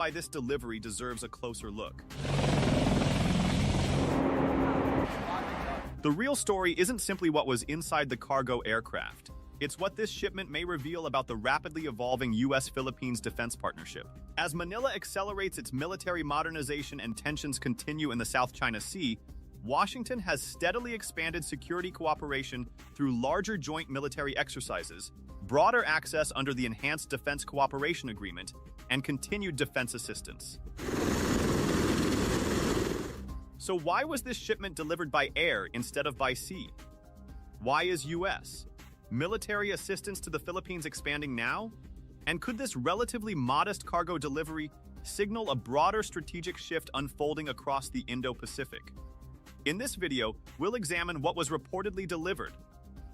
Why this delivery deserves a closer look. The real story isn't simply what was inside the cargo aircraft. It's what this shipment may reveal about the rapidly evolving U.S. Philippines defense partnership. As Manila accelerates its military modernization and tensions continue in the South China Sea, Washington has steadily expanded security cooperation through larger joint military exercises, broader access under the Enhanced Defense Cooperation Agreement, and continued defense assistance. So why was this shipment delivered by air instead of by sea? Why is U.S. military assistance to the Philippines expanding now? And could this relatively modest cargo delivery signal a broader strategic shift unfolding across the Indo-Pacific? In this video, we'll examine what was reportedly delivered,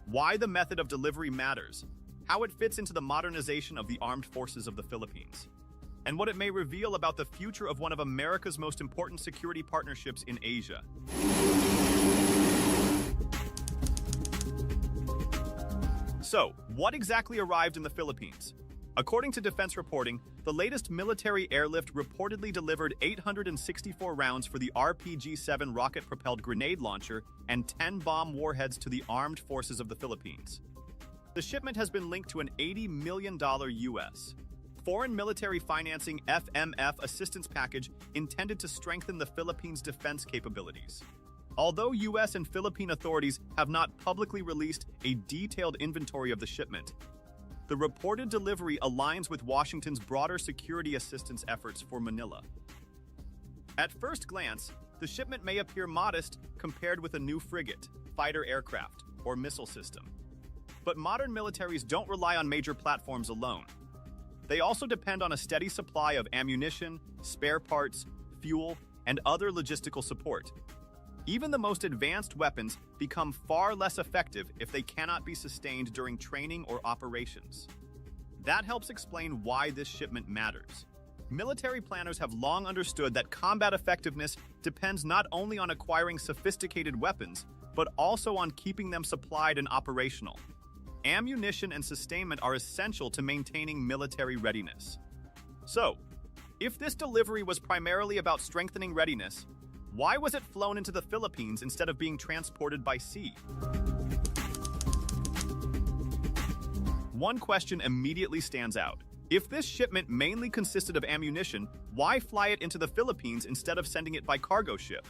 why the method of delivery matters, how it fits into the modernization of the armed forces of the Philippines, and what it may reveal about the future of one of America's most important security partnerships in Asia. So, what exactly arrived in the Philippines? According to defense reporting, the latest military airlift reportedly delivered 864 rounds for the RPG-7 rocket-propelled grenade launcher and 10 bomb warheads to the armed forces of the Philippines. The shipment has been linked to an $80 million U.S. foreign military financing FMF assistance package intended to strengthen the Philippines' defense capabilities. Although U.S. and Philippine authorities have not publicly released a detailed inventory of the shipment, the reported delivery aligns with Washington's broader security assistance efforts for Manila. At first glance, the shipment may appear modest compared with a new frigate, fighter aircraft, or missile system. But modern militaries don't rely on major platforms alone. They also depend on a steady supply of ammunition, spare parts, fuel, and other logistical support. Even the most advanced weapons become far less effective if they cannot be sustained during training or operations. That helps explain why this shipment matters. Military planners have long understood that combat effectiveness depends not only on acquiring sophisticated weapons, but also on keeping them supplied and operational. Ammunition and sustainment are essential to maintaining military readiness. So, if this delivery was primarily about strengthening readiness, why was it flown into the Philippines instead of being transported by sea? One question immediately stands out. If this shipment mainly consisted of ammunition, why fly it into the Philippines instead of sending it by cargo ship?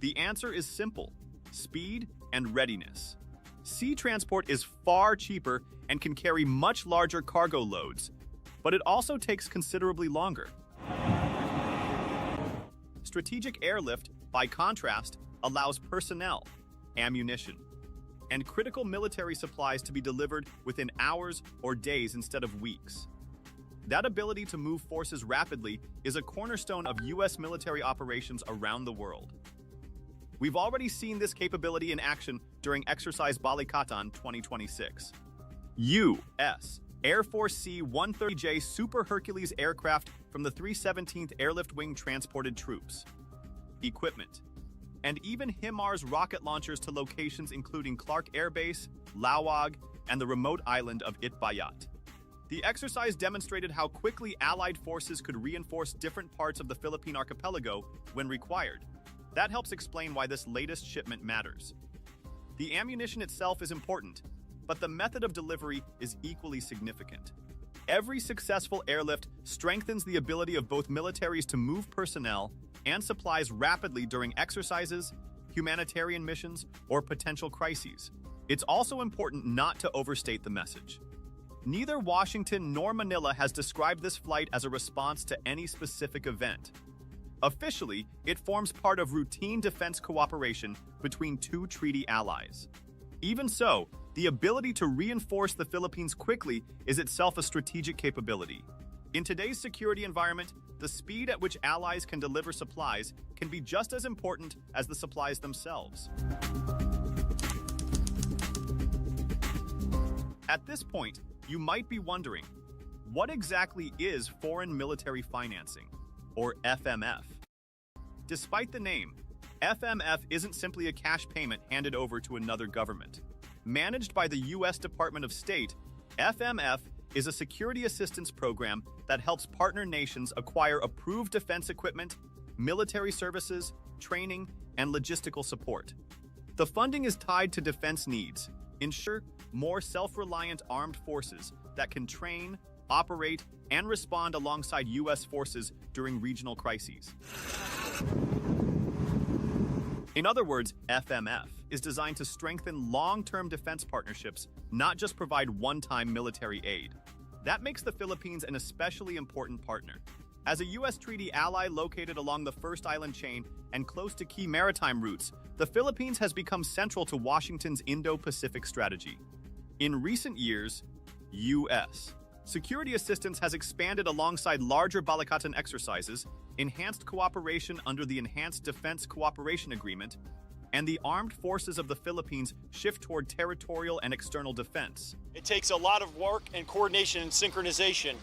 The answer is simple: speed and readiness. Sea transport is far cheaper and can carry much larger cargo loads, but it also takes considerably longer. Strategic airlift, by contrast, allows personnel, ammunition, and critical military supplies to be delivered within hours or days instead of weeks. That ability to move forces rapidly is a cornerstone of U.S. military operations around the world. We've already seen this capability in action during Exercise Balikatan 2026. U.S. Air Force C-130J Super Hercules aircraft from the 317th Airlift Wing transported troops, equipment, and even HIMARS rocket launchers to locations including Clark Air Base, Lawag, and the remote island of Itbayat. The exercise demonstrated how quickly Allied forces could reinforce different parts of the Philippine archipelago when required. That helps explain why this latest shipment matters. The ammunition itself is important, but the method of delivery is equally significant. Every successful airlift strengthens the ability of both militaries to move personnel and supplies rapidly during exercises, humanitarian missions, or potential crises. It's also important not to overstate the message. Neither Washington nor Manila has described this flight as a response to any specific event. Officially, it forms part of routine defense cooperation between two treaty allies. Even so, the ability to reinforce the Philippines quickly is itself a strategic capability. In today's security environment, the speed at which allies can deliver supplies can be just as important as the supplies themselves. At this point, you might be wondering, what exactly is foreign military financing, or FMF? Despite the name, FMF isn't simply a cash payment handed over to another government. Managed by the U.S. Department of State, FMF is a security assistance program that helps partner nations acquire approved defense equipment, military services, training, and logistical support. The funding is tied to defense needs, ensure more self-reliant armed forces that can train, operate, and respond alongside U.S. forces during regional crises. In other words, FMF is designed to strengthen long-term defense partnerships, not just provide one-time military aid. That makes the Philippines an especially important partner. As a U.S. treaty ally located along the first island chain and close to key maritime routes, the Philippines has become central to Washington's Indo-Pacific strategy. In recent years, U.S. security assistance has expanded alongside larger Balikatan exercises, enhanced cooperation under the Enhanced Defense Cooperation Agreement, and the armed forces of the Philippines shift toward territorial and external defense. It takes a lot of work and coordination and synchronization,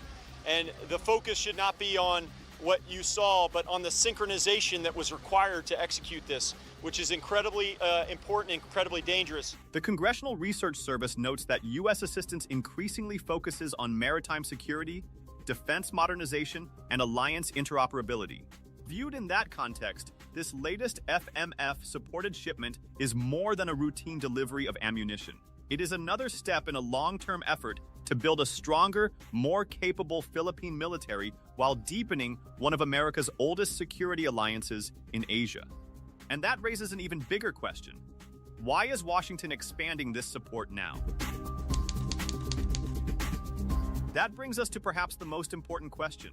and the focus should not be on what you saw, but on the synchronization that was required to execute this, which is incredibly important and incredibly dangerous. The Congressional Research Service notes that U.S. assistance increasingly focuses on maritime security, defense modernization, and alliance interoperability. Viewed in that context, this latest FMF-supported shipment is more than a routine delivery of ammunition. It is another step in a long-term effort to build a stronger, more capable Philippine military while deepening one of America's oldest security alliances in Asia. And that raises an even bigger question. Why is Washington expanding this support now? That brings us to perhaps the most important question.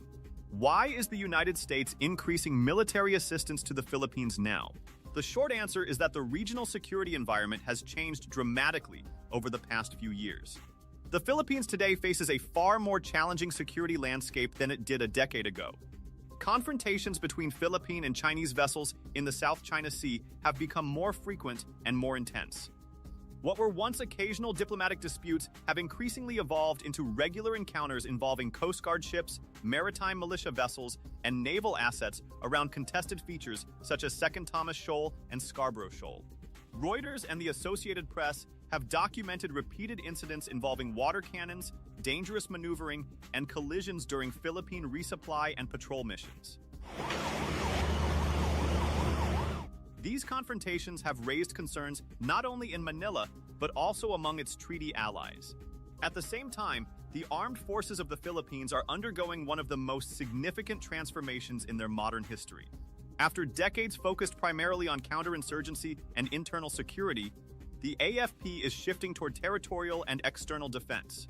Why is the United States increasing military assistance to the Philippines now? The short answer is that the regional security environment has changed dramatically over the past few years. The Philippines today faces a far more challenging security landscape than it did a decade ago. Confrontations between Philippine and Chinese vessels in the South China Sea have become more frequent and more intense. What were once occasional diplomatic disputes have increasingly evolved into regular encounters involving Coast Guard ships, maritime militia vessels, and naval assets around contested features such as Second Thomas Shoal and Scarborough Shoal. Reuters and the Associated Press have documented repeated incidents involving water cannons, dangerous maneuvering, and collisions during Philippine resupply and patrol missions. These confrontations have raised concerns not only in Manila, but also among its treaty allies. At the same time, the armed forces of the Philippines are undergoing one of the most significant transformations in their modern history. After decades focused primarily on counterinsurgency and internal security, the AFP is shifting toward territorial and external defense,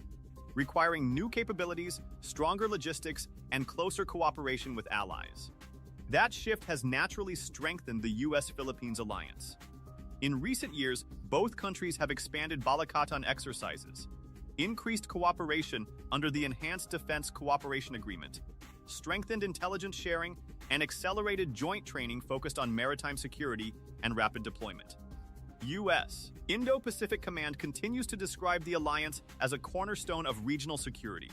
requiring new capabilities, stronger logistics, and closer cooperation with allies. That shift has naturally strengthened the U.S. Philippines alliance. In recent years, both countries have expanded Balikatan exercises, increased cooperation under the Enhanced Defense Cooperation Agreement, strengthened intelligence sharing, and accelerated joint training focused on maritime security and rapid deployment. U.S. Indo-Pacific Command continues to describe the alliance as a cornerstone of regional security.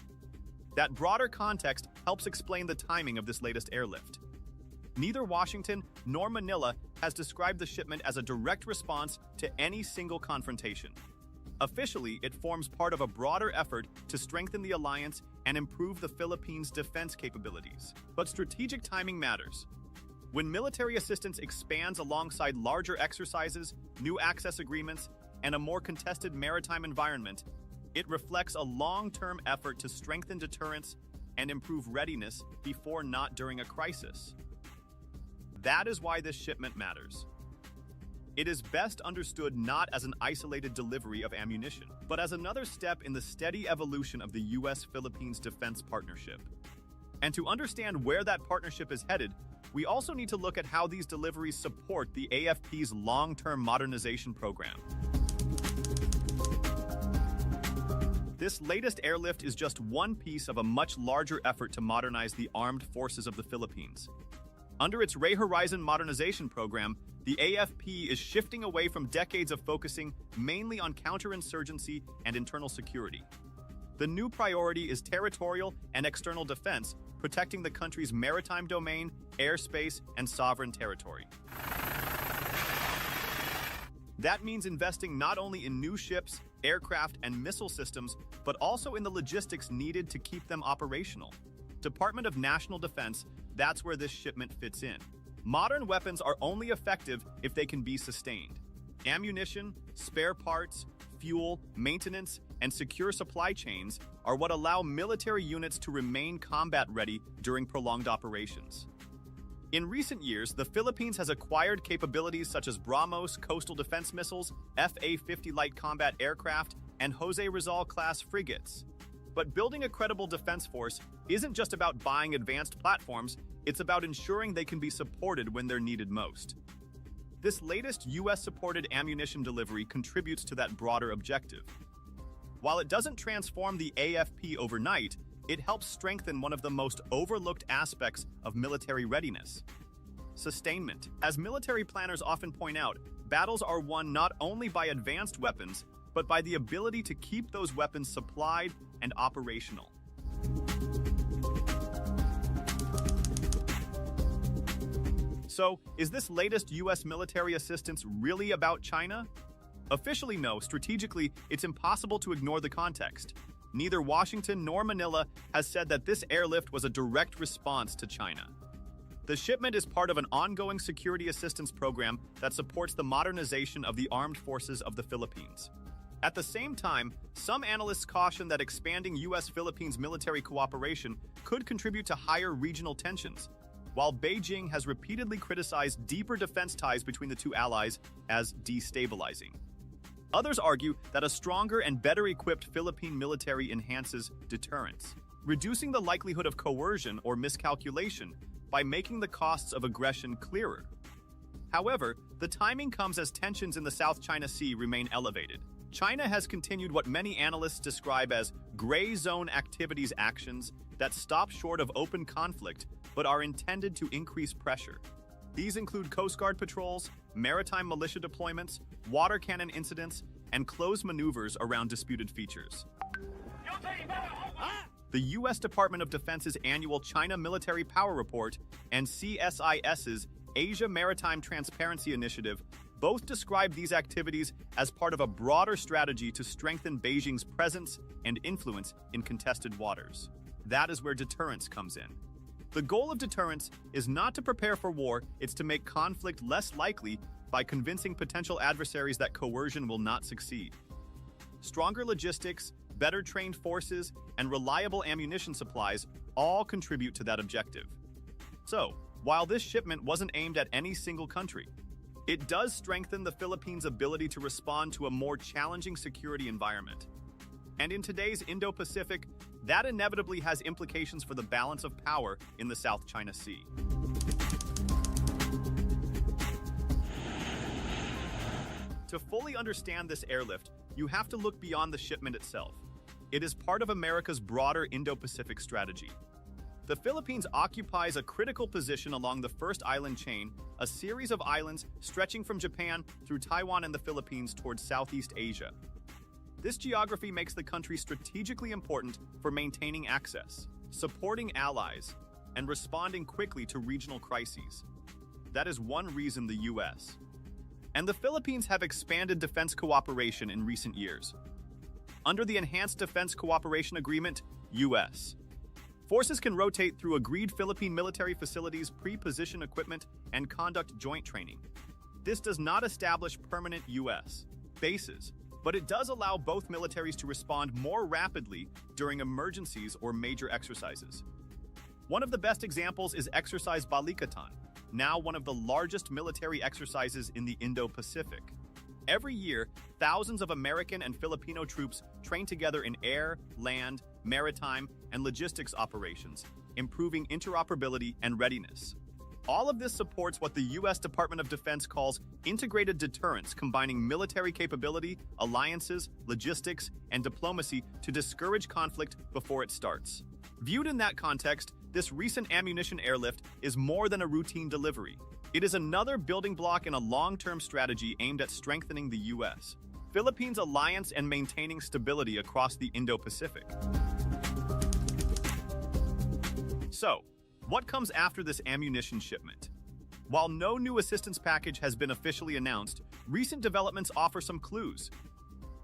That broader context helps explain the timing of this latest airlift. Neither Washington nor Manila has described the shipment as a direct response to any single confrontation. Officially, it forms part of a broader effort to strengthen the alliance and improve the Philippines' defense capabilities. But strategic timing matters. When military assistance expands alongside larger exercises, new access agreements, and a more contested maritime environment, it reflects a long-term effort to strengthen deterrence and improve readiness before, not during, a crisis. That is why this shipment matters. It is best understood not as an isolated delivery of ammunition, but as another step in the steady evolution of the U.S. Philippines defense partnership. And to understand where that partnership is headed, we also need to look at how these deliveries support the AFP's long-term modernization program. This latest airlift is just one piece of a much larger effort to modernize the armed forces of the Philippines. Under its Ray Horizon modernization program, the AFP is shifting away from decades of focusing mainly on counterinsurgency and internal security. The new priority is territorial and external defense, protecting the country's maritime domain, airspace, and sovereign territory. That means investing not only in new ships, aircraft, and missile systems, but also in the logistics needed to keep them operational. Department of National Defense, that's where this shipment fits in. Modern weapons are only effective if they can be sustained. Ammunition, spare parts, fuel, maintenance, and secure supply chains are what allow military units to remain combat-ready during prolonged operations. In recent years, the Philippines has acquired capabilities such as BrahMos coastal defense missiles, FA-50 light combat aircraft, and Jose Rizal-class frigates. But building a credible defense force isn't just about buying advanced platforms, it's about ensuring they can be supported when they're needed most. This latest U.S.-supported ammunition delivery contributes to that broader objective. While it doesn't transform the AFP overnight, it helps strengthen one of the most overlooked aspects of military readiness: sustainment. As military planners often point out, battles are won not only by advanced weapons, but by the ability to keep those weapons supplied and operational. So, is this latest U.S. military assistance really about China? Officially, no. Strategically, it's impossible to ignore the context. Neither Washington nor Manila has said that this airlift was a direct response to China. The shipment is part of an ongoing security assistance program that supports the modernization of the armed forces of the Philippines. At the same time, some analysts caution that expanding U.S. Philippines military cooperation could contribute to higher regional tensions, while Beijing has repeatedly criticized deeper defense ties between the two allies as destabilizing. Others argue that a stronger and better-equipped Philippine military enhances deterrence, reducing the likelihood of coercion or miscalculation by making the costs of aggression clearer. However, the timing comes as tensions in the South China Sea remain elevated. China has continued what many analysts describe as gray zone activities actions that stop short of open conflict but are intended to increase pressure. These include Coast Guard patrols, maritime militia deployments, water cannon incidents, and close maneuvers around disputed features. The U.S. Department of Defense's annual China Military Power Report and CSIS's Asia Maritime Transparency Initiative both describe these activities as part of a broader strategy to strengthen Beijing's presence and influence in contested waters. That is where deterrence comes in. The goal of deterrence is not to prepare for war, it's to make conflict less likely by convincing potential adversaries that coercion will not succeed. Stronger logistics, better trained forces, and reliable ammunition supplies all contribute to that objective. So, while this shipment wasn't aimed at any single country, it does strengthen the Philippines' ability to respond to a more challenging security environment. And in today's Indo-Pacific, that inevitably has implications for the balance of power in the South China Sea. To fully understand this airlift, you have to look beyond the shipment itself. It is part of America's broader Indo-Pacific strategy. The Philippines occupies a critical position along the first island chain, a series of islands stretching from Japan through Taiwan and the Philippines towards Southeast Asia. This geography makes the country strategically important for maintaining access, supporting allies, and responding quickly to regional crises. That is one reason the U.S. and the Philippines have expanded defense cooperation in recent years. Under the Enhanced Defense Cooperation Agreement, U.S. forces can rotate through agreed Philippine military facilities, pre-position equipment, and conduct joint training. This does not establish permanent U.S. bases, but it does allow both militaries to respond more rapidly during emergencies or major exercises. One of the best examples is Exercise Balikatan, now one of the largest military exercises in the Indo-Pacific. Every year, thousands of American and Filipino troops train together in air, land, maritime, and logistics operations, improving interoperability and readiness. All of this supports what the U.S. Department of Defense calls integrated deterrence, combining military capability, alliances, logistics, and diplomacy to discourage conflict before it starts. Viewed in that context, this recent ammunition airlift is more than a routine delivery. It is another building block in a long-term strategy aimed at strengthening the U.S. Philippines alliance and maintaining stability across the Indo-Pacific. So, what comes after this ammunition shipment? While no new assistance package has been officially announced, recent developments offer some clues.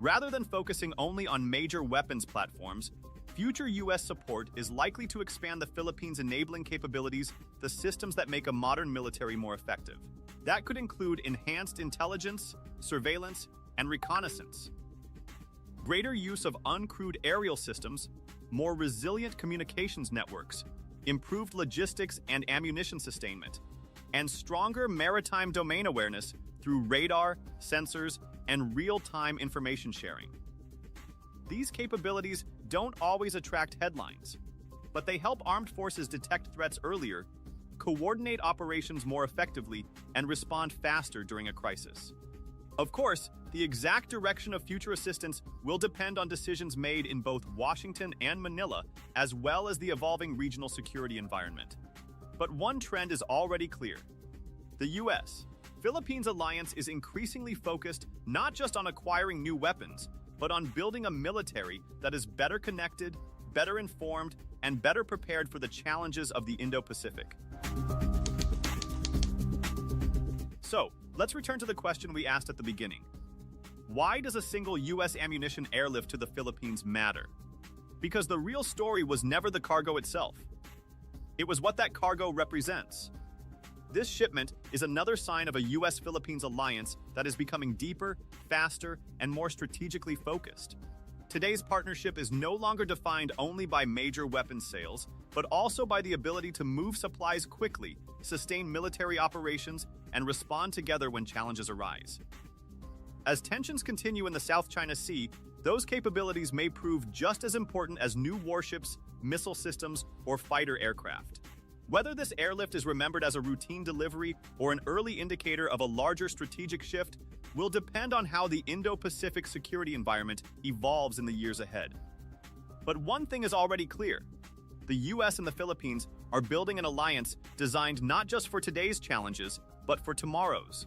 Rather than focusing only on major weapons platforms, future U.S. support is likely to expand the Philippines' enabling capabilities, the systems that make a modern military more effective. That could include enhanced intelligence, surveillance, and reconnaissance, greater use of uncrewed aerial systems, more resilient communications networks, improved logistics and ammunition sustainment, and stronger maritime domain awareness through radar, sensors, and real-time information sharing. These capabilities don't always attract headlines, but they help armed forces detect threats earlier, coordinate operations more effectively, and respond faster during a crisis. Of course, the exact direction of future assistance will depend on decisions made in both Washington and Manila, as well as the evolving regional security environment. But one trend is already clear. The U.S. Philippines alliance is increasingly focused not just on acquiring new weapons, but on building a military that is better connected, better informed, and better prepared for the challenges of the Indo-Pacific. So, let's return to the question we asked at the beginning. Why does a single U.S. ammunition airlift to the Philippines matter? Because the real story was never the cargo itself. It was what that cargo represents. This shipment is another sign of a U.S. Philippines alliance that is becoming deeper, faster, and more strategically focused. Today's partnership is no longer defined only by major weapons sales, but also by the ability to move supplies quickly, sustain military operations, and respond together when challenges arise. As tensions continue in the South China Sea, those capabilities may prove just as important as new warships, missile systems, or fighter aircraft. Whether this airlift is remembered as a routine delivery or an early indicator of a larger strategic shift will depend on how the Indo-Pacific security environment evolves in the years ahead. But one thing is already clear. The U.S. and the Philippines are building an alliance designed not just for today's challenges, but for tomorrow's.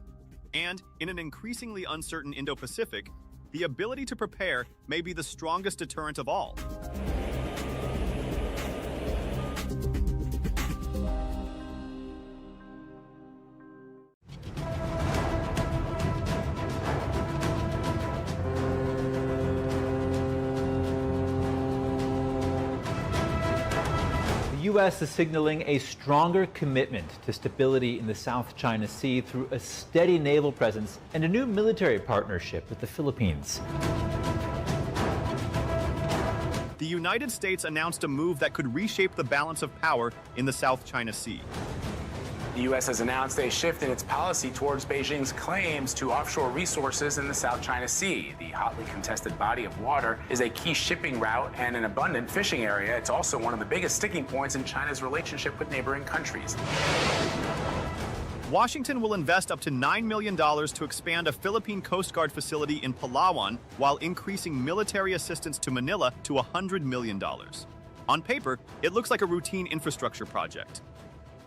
And in an increasingly uncertain Indo-Pacific, the ability to prepare may be the strongest deterrent of all. The U.S. is signaling a stronger commitment to stability in the South China Sea through a steady naval presence and a new military partnership with the Philippines. The United States announced a move that could reshape the balance of power in the South China Sea. The U.S. has announced a shift in its policy towards Beijing's claims to offshore resources in the South China Sea. The hotly contested body of water is a key shipping route and an abundant fishing area. It's also one of the biggest sticking points in China's relationship with neighboring countries. Washington will invest up to $9 million to expand a Philippine Coast Guard facility in Palawan while increasing military assistance to Manila to $100 million. On paper, it looks like a routine infrastructure project.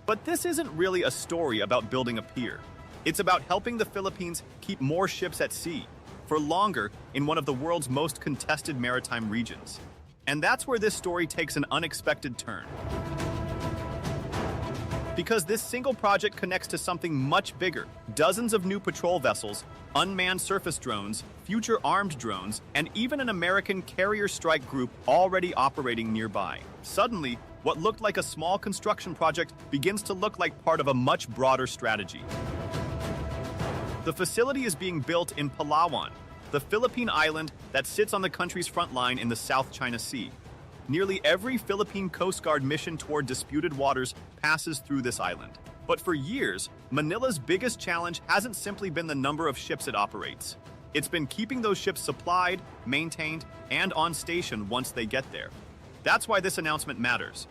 But this isn't really a story about building a pier. It's about helping the Philippines keep more ships at sea for longer in one of the world's most contested maritime regions. And that's where this story takes an unexpected turn. Because this single project connects to something much bigger. Dozens of new patrol vessels, unmanned surface drones, future armed drones, and even an American carrier strike group already operating nearby. Suddenly, what looked like a small construction project begins to look like part of a much broader strategy. The facility is being built in Palawan, the Philippine island that sits on the country's front line in the South China Sea. Nearly every Philippine Coast Guard mission toward disputed waters passes through this island. But for years, Manila's biggest challenge hasn't simply been the number of ships it operates. It's been keeping those ships supplied, maintained, and on station once they get there. That's why this announcement matters.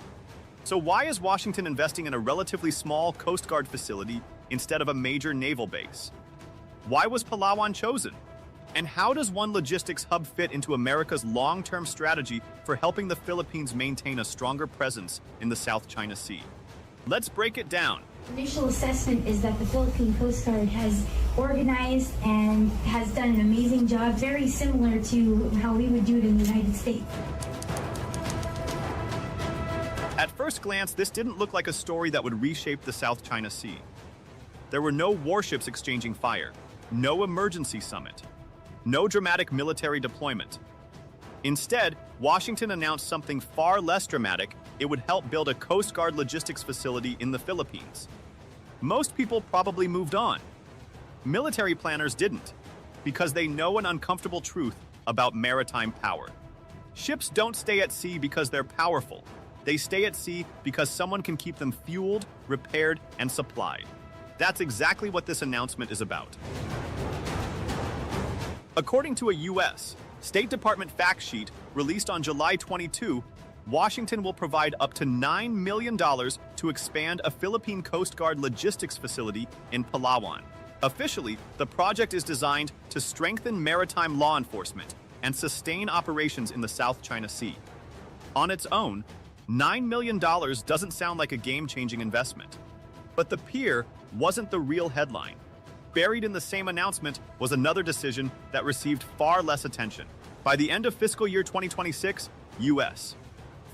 So why is Washington investing in a relatively small Coast Guard facility instead of a major naval base? Why was Palawan chosen? And how does one logistics hub fit into America's long-term strategy for helping the Philippines maintain a stronger presence in the South China Sea? Let's break it down. Initial assessment is that the Philippine Coast Guard has organized and has done an amazing job, very similar to how we would do it in the United States. At first glance, this didn't look like a story that would reshape the South China Sea. there were no warships exchanging fire, no emergency summit, no dramatic military deployment. Instead, Washington announced something far less dramatic. It would help build a Coast Guard logistics facility in the Philippines. Most people probably moved on. Military planners didn't, because they know an uncomfortable truth about maritime power. Ships don't stay at sea because they're powerful. They stay at sea because someone can keep them fueled, repaired, and supplied. That's exactly what this announcement is about. According to a U.S. State Department fact sheet released on July 22, Washington will provide up to $9 million to expand a Philippine Coast Guard logistics facility in Palawan. Officially, the project is designed to strengthen maritime law enforcement and sustain operations in the South China Sea. On its own, $9 million doesn't sound like a game-changing investment. But the pier wasn't the real headline. Buried in the same announcement was another decision that received far less attention. By the end of fiscal year 2026, U.S.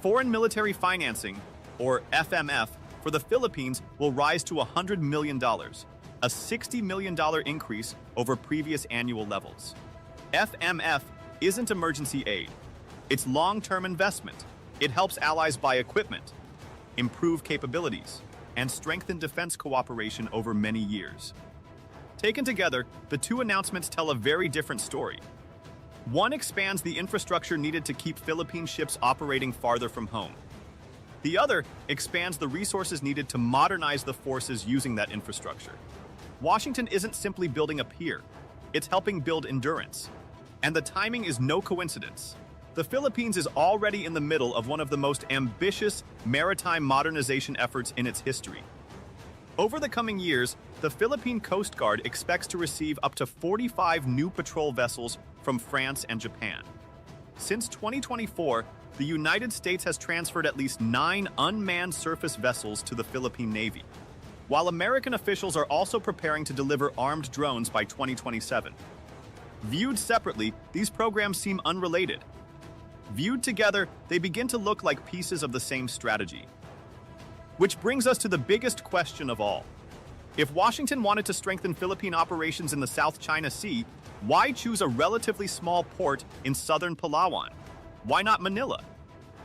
foreign military financing, or FMF, for the Philippines will rise to $100 million, a $60 million increase over previous annual levels. FMF isn't emergency aid. It's long-term investment. It helps allies buy equipment, improve capabilities, and strengthen defense cooperation over many years. Taken together, the two announcements tell a very different story. One expands the infrastructure needed to keep Philippine ships operating farther from home. The other expands the resources needed to modernize the forces using that infrastructure. Washington isn't simply building a pier, it's helping build endurance. And the timing is no coincidence. The Philippines is already in the middle of one of the most ambitious maritime modernization efforts in its history. Over the coming years, the Philippine Coast Guard expects to receive up to 45 new patrol vessels from France and Japan. Since 2024, the United States has transferred at least 9 unmanned surface vessels to the Philippine Navy, while American officials are also preparing to deliver armed drones by 2027. Viewed separately, these programs seem unrelated. Viewed together, they begin to look like pieces of the same strategy. Which brings us to the biggest question of all. If Washington wanted to strengthen Philippine operations in the South China Sea, why choose a relatively small port in southern Palawan? Why not Manila?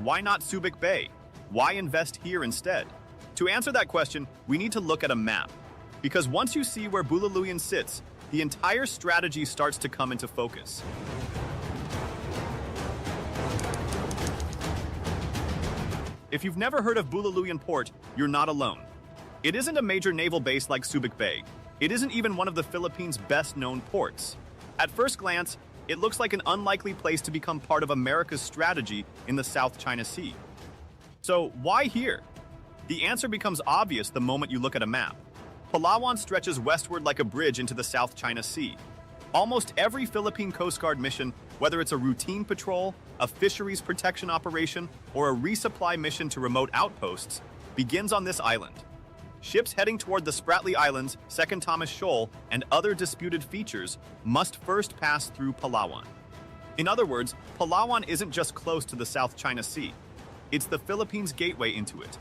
Why not Subic Bay? Why invest here instead? To answer that question, we need to look at a map. Because once you see where Bulaluyan sits, the entire strategy starts to come into focus. If you've never heard of Bulaluyan Port, you're not alone. It isn't a major naval base like Subic Bay. It isn't even one of the Philippines' best-known ports. At first glance, it looks like an unlikely place to become part of America's strategy in the South China Sea. So why here? The answer becomes obvious the moment you look at a map. Palawan stretches westward like a bridge into the South China Sea. Almost every Philippine Coast Guard mission, whether it's a routine patrol, a fisheries protection operation, or a resupply mission to remote outposts, begins on this island. Ships heading toward the Spratly Islands, Second Thomas Shoal, and other disputed features must first pass through Palawan. In other words, Palawan isn't just close to the South China Sea. It's the Philippines' gateway into it.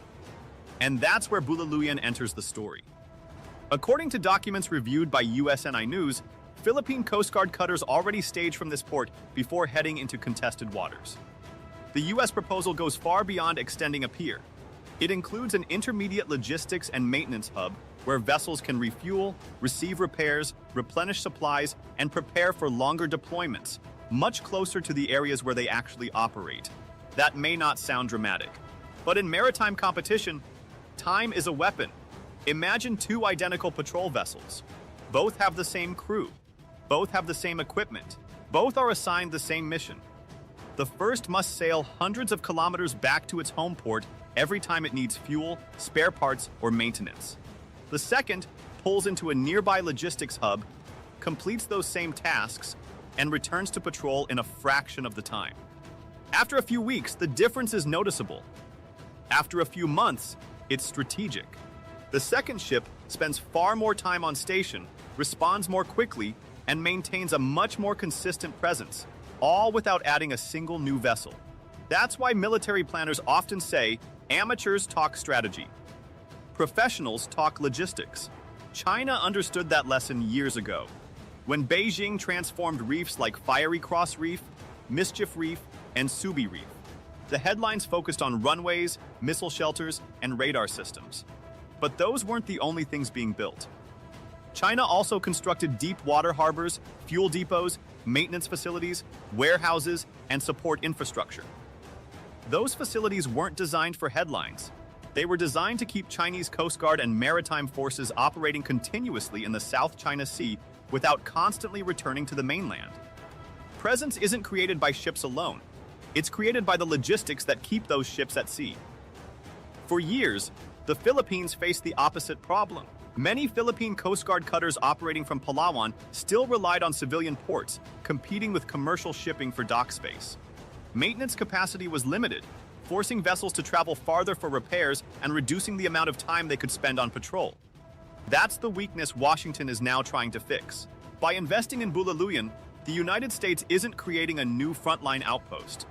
And that's where Bulaluyan enters the story. According to documents reviewed by USNI News, Philippine Coast Guard cutters already stage from this port before heading into contested waters. The U.S. proposal goes far beyond extending a pier. It includes an intermediate logistics and maintenance hub where vessels can refuel, receive repairs, replenish supplies, and prepare for longer deployments, much closer to the areas where they actually operate. That may not sound dramatic, but in maritime competition, time is a weapon. Imagine 2 identical patrol vessels. Both have the same crew. Both have the same equipment. Both are assigned the same mission. The first must sail hundreds of kilometers back to its home port every time it needs fuel, spare parts, or maintenance. The second pulls into a nearby logistics hub, completes those same tasks, and returns to patrol in a fraction of the time. After a few weeks, the difference is noticeable. After a few months, it's strategic. The second ship spends far more time on station, responds more quickly, and maintains a much more consistent presence, all without adding a single new vessel. That's why military planners often say, amateurs talk strategy. Professionals talk logistics. China understood that lesson years ago, when Beijing transformed reefs like Fiery Cross Reef, Mischief Reef, and Subi Reef. The headlines focused on runways, missile shelters, and radar systems. But those weren't the only things being built. China also constructed deep water harbors, fuel depots, maintenance facilities, warehouses, and support infrastructure. Those facilities weren't designed for headlines. They were designed to keep Chinese Coast Guard and maritime forces operating continuously in the South China Sea without constantly returning to the mainland. Presence isn't created by ships alone. It's created by the logistics that keep those ships at sea. For years, the Philippines faced the opposite problem. Many Philippine Coast Guard cutters operating from Palawan still relied on civilian ports, competing with commercial shipping for dock space. Maintenance capacity was limited, forcing vessels to travel farther for repairs and reducing the amount of time they could spend on patrol. That's the weakness Washington is now trying to fix. By investing in Bulaluyan, the United States isn't creating a new frontline outpost.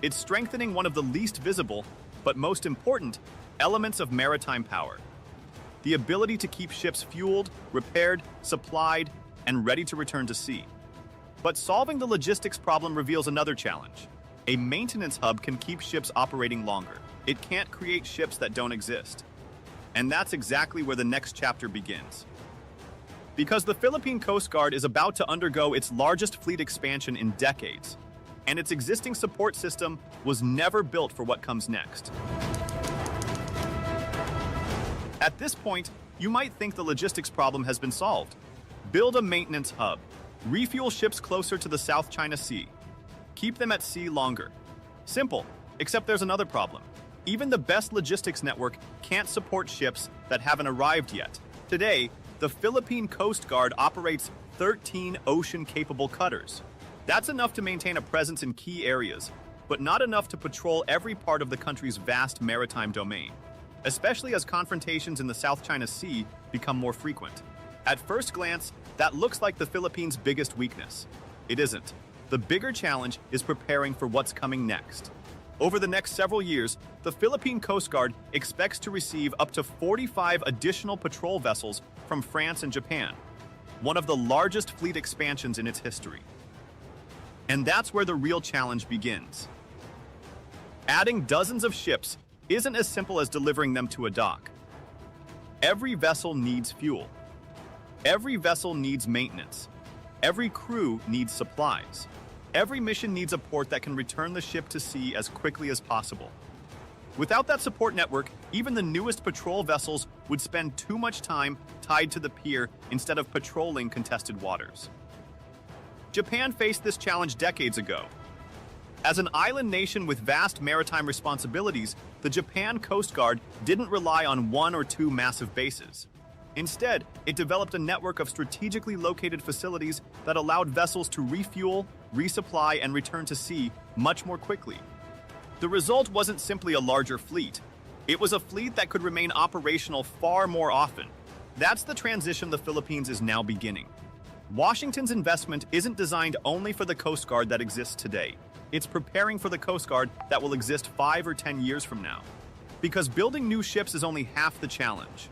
It's strengthening one of the least visible, but most important, elements of maritime power. The ability to keep ships fueled, repaired, supplied, and ready to return to sea. But solving the logistics problem reveals another challenge. A maintenance hub can keep ships operating longer. It can't create ships that don't exist. And that's exactly where the next chapter begins. Because the Philippine Coast Guard is about to undergo its largest fleet expansion in decades, and its existing support system was never built for what comes next. At this point, you might think the logistics problem has been solved. Build a maintenance hub. Refuel ships closer to the South China Sea. Keep them at sea longer. Simple, except there's another problem. Even the best logistics network can't support ships that haven't arrived yet. Today, the Philippine Coast Guard operates 13 ocean-capable cutters. That's enough to maintain a presence in key areas, but not enough to patrol every part of the country's vast maritime domain, especially as confrontations in the South China Sea become more frequent. At first glance, that looks like the Philippines' biggest weakness. It isn't. The bigger challenge is preparing for what's coming next. Over the next several years, the Philippine Coast Guard expects to receive up to 45 additional patrol vessels from France and Japan, one of the largest fleet expansions in its history. And that's where the real challenge begins. Adding dozens of ships isn't as simple as delivering them to a dock. Every vessel needs fuel. Every vessel needs maintenance. Every crew needs supplies. Every mission needs a port that can return the ship to sea as quickly as possible. Without that support network, even the newest patrol vessels would spend too much time tied to the pier instead of patrolling contested waters. Japan faced this challenge decades ago. As an island nation with vast maritime responsibilities, the Japan Coast Guard didn't rely on one or two massive bases. Instead, it developed a network of strategically located facilities that allowed vessels to refuel, resupply, and return to sea much more quickly. The result wasn't simply a larger fleet. It was a fleet that could remain operational far more often. That's the transition the Philippines is now beginning. Washington's investment isn't designed only for the Coast Guard that exists today. It's preparing for the Coast Guard that will exist 5 or 10 years from now. Because building new ships is only half the challenge.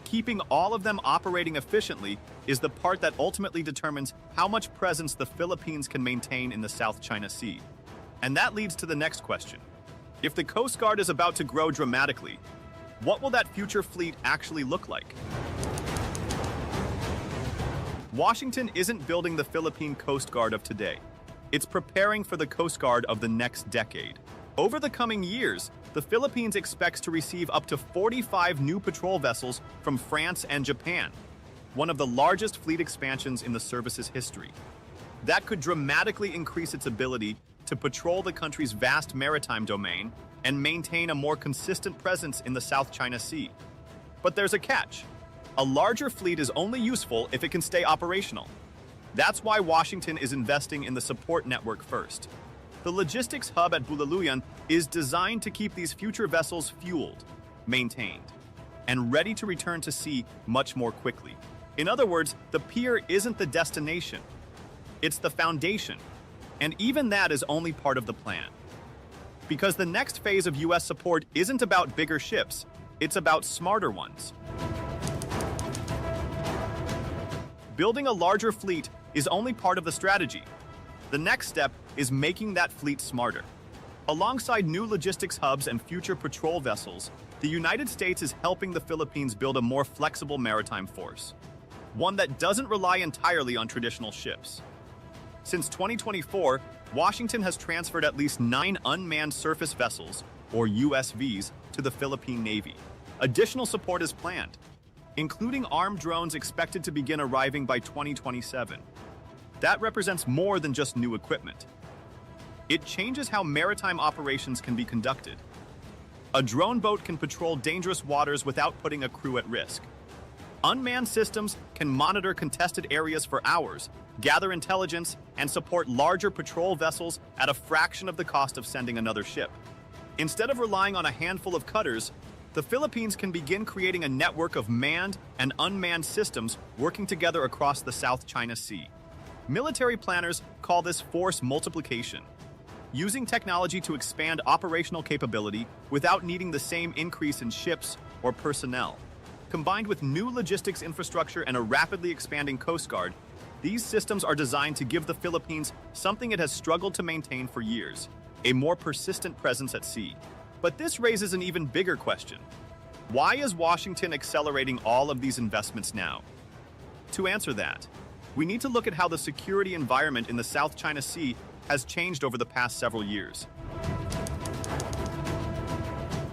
Keeping all of them operating efficiently is the part that ultimately determines how much presence the Philippines can maintain in the South China Sea. And that leads to the next question. If the Coast Guard is about to grow dramatically, what will that future fleet actually look like? Washington isn't building the Philippine Coast Guard of today. It's preparing for the Coast Guard of the next decade. Over the coming years, the Philippines expects to receive up to 45 new patrol vessels from France and Japan, one of the largest fleet expansions in the service's history. That could dramatically increase its ability to patrol the country's vast maritime domain and maintain a more consistent presence in the South China Sea. But there's a catch. A larger fleet is only useful if it can stay operational. That's why Washington is investing in the support network first. The logistics hub at Bulaluyan is designed to keep these future vessels fueled, maintained, and ready to return to sea much more quickly. In other words, the pier isn't the destination. It's the foundation. And even that is only part of the plan. Because the next phase of U.S. support isn't about bigger ships, it's about smarter ones. Building a larger fleet is only part of the strategy. The next step is making that fleet smarter. Alongside new logistics hubs and future patrol vessels, the United States is helping the Philippines build a more flexible maritime force, one that doesn't rely entirely on traditional ships. Since 2024, Washington has transferred at least 9 unmanned surface vessels, or USVs, to the Philippine Navy. Additional support is planned, including armed drones expected to begin arriving by 2027. That represents more than just new equipment. It changes how maritime operations can be conducted. A drone boat can patrol dangerous waters without putting a crew at risk. Unmanned systems can monitor contested areas for hours, gather intelligence, and support larger patrol vessels at a fraction of the cost of sending another ship. Instead of relying on a handful of cutters, the Philippines can begin creating a network of manned and unmanned systems working together across the South China Sea. Military planners call this force multiplication, using technology to expand operational capability without needing the same increase in ships or personnel. Combined with new logistics infrastructure and a rapidly expanding Coast Guard, these systems are designed to give the Philippines something it has struggled to maintain for years: a more persistent presence at sea. But this raises an even bigger question. Why is Washington accelerating all of these investments now? To answer that, we need to look at how the security environment in the South China Sea has changed over the past several years.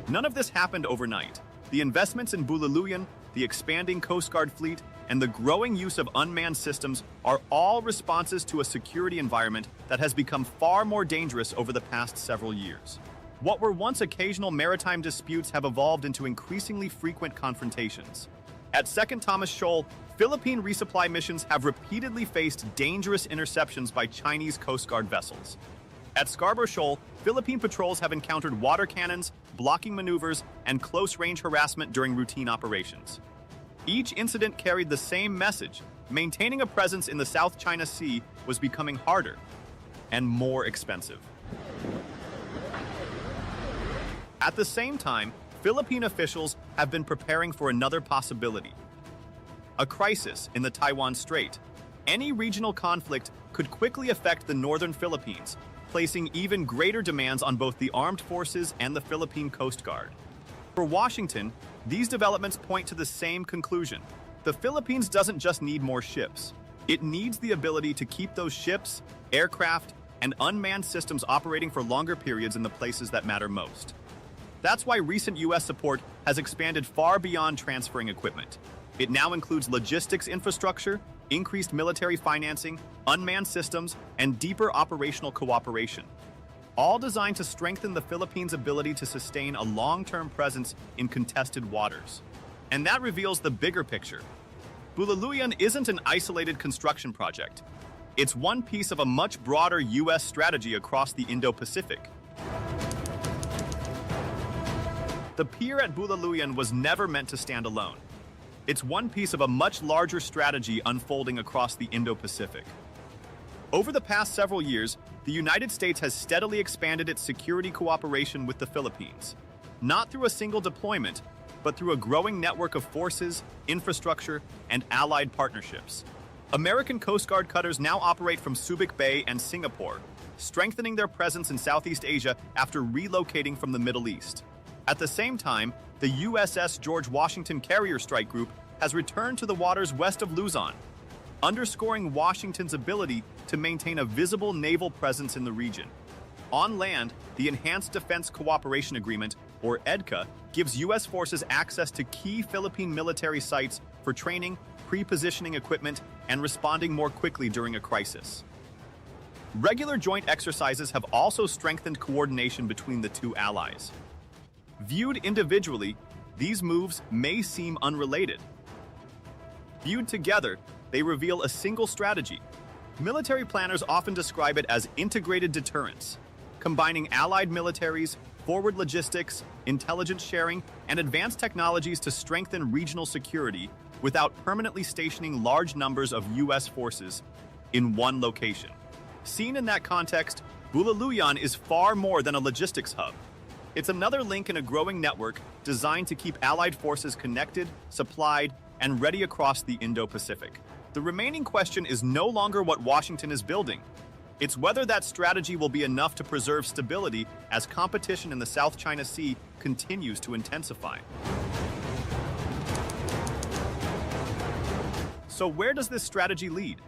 None of this happened overnight. The investments in Bululuyan, the expanding Coast Guard fleet, and the growing use of unmanned systems are all responses to a security environment that has become far more dangerous over the past several years. What were once occasional maritime disputes have evolved into increasingly frequent confrontations. At Second Thomas Shoal, Philippine resupply missions have repeatedly faced dangerous interceptions by Chinese Coast Guard vessels. At Scarborough Shoal, Philippine patrols have encountered water cannons, blocking maneuvers, and close-range harassment during routine operations. Each incident carried the same message: maintaining a presence in the South China Sea was becoming harder and more expensive. At the same time, Philippine officials have been preparing for another possibility: a crisis in the Taiwan Strait. Any regional conflict could quickly affect the northern Philippines, placing even greater demands on both the armed forces and the Philippine Coast Guard. For Washington, these developments point to the same conclusion. The Philippines doesn't just need more ships. It needs the ability to keep those ships, aircraft, and unmanned systems operating for longer periods in the places that matter most. That's why recent U.S. support has expanded far beyond transferring equipment. It now includes logistics infrastructure, increased military financing, unmanned systems, and deeper operational cooperation, all designed to strengthen the Philippines' ability to sustain a long-term presence in contested waters. And that reveals the bigger picture. Bululuyan isn't an isolated construction project. It's one piece of a much broader U.S. strategy across the Indo-Pacific. The pier at Bululuyan was never meant to stand alone. It's one piece of a much larger strategy unfolding across the Indo-Pacific. Over the past several years, the United States has steadily expanded its security cooperation with the Philippines, not through a single deployment, but through a growing network of forces, infrastructure, and allied partnerships. American Coast Guard cutters now operate from Subic Bay and Singapore, strengthening their presence in Southeast Asia after relocating from the Middle East. At the same time, the USS George Washington Carrier Strike Group has returned to the waters west of Luzon, underscoring Washington's ability to maintain a visible naval presence in the region. On land, the Enhanced Defense Cooperation Agreement, or EDCA, gives U.S. forces access to key Philippine military sites for training, pre-positioning equipment, and responding more quickly during a crisis. Regular joint exercises have also strengthened coordination between the two allies. Viewed individually, these moves may seem unrelated. Viewed together, they reveal a single strategy. Military planners often describe it as integrated deterrence, combining allied militaries, forward logistics, intelligence sharing, and advanced technologies to strengthen regional security without permanently stationing large numbers of U.S. forces in one location. Seen in that context, Bululuyan is far more than a logistics hub. It's another link in a growing network designed to keep allied forces connected, supplied, and ready across the Indo-Pacific. The remaining question is no longer what Washington is building. It's whether that strategy will be enough to preserve stability as competition in the South China Sea continues to intensify. So where does this strategy lead?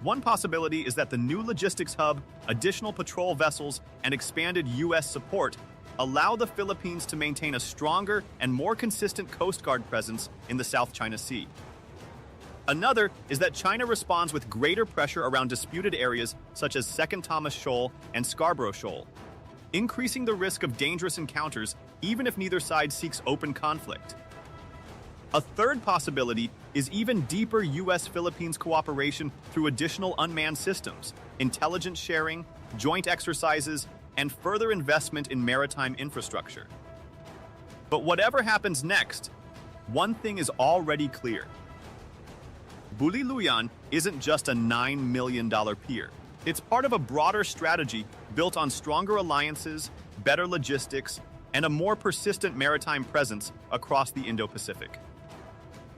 One possibility is that the new logistics hub, additional patrol vessels, and expanded U.S. support allow the Philippines to maintain a stronger and more consistent Coast Guard presence in the South China Sea. Another is that China responds with greater pressure around disputed areas such as Second Thomas Shoal and Scarborough Shoal, increasing the risk of dangerous encounters even if neither side seeks open conflict. A third possibility is even deeper U.S. Philippines cooperation through additional unmanned systems, intelligence sharing, joint exercises, and further investment in maritime infrastructure. But whatever happens next, one thing is already clear. Balikatan isn't just a $9 million pier. It's part of a broader strategy built on stronger alliances, better logistics, and a more persistent maritime presence across the Indo-Pacific.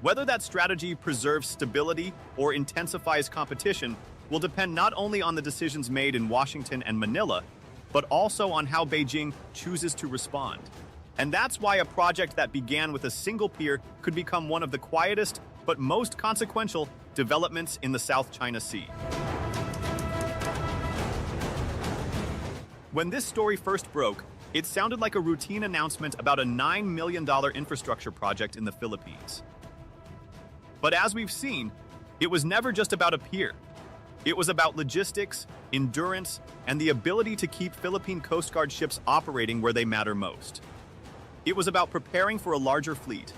Whether that strategy preserves stability or intensifies competition will depend not only on the decisions made in Washington and Manila, but also on how Beijing chooses to respond. And that's why a project that began with a single pier could become one of the quietest but most consequential developments in the South China Sea. When this story first broke, it sounded like a routine announcement about a $9 million infrastructure project in the Philippines. But as we've seen, it was never just about a pier. It was about logistics, endurance, and the ability to keep Philippine Coast Guard ships operating where they matter most. It was about preparing for a larger fleet,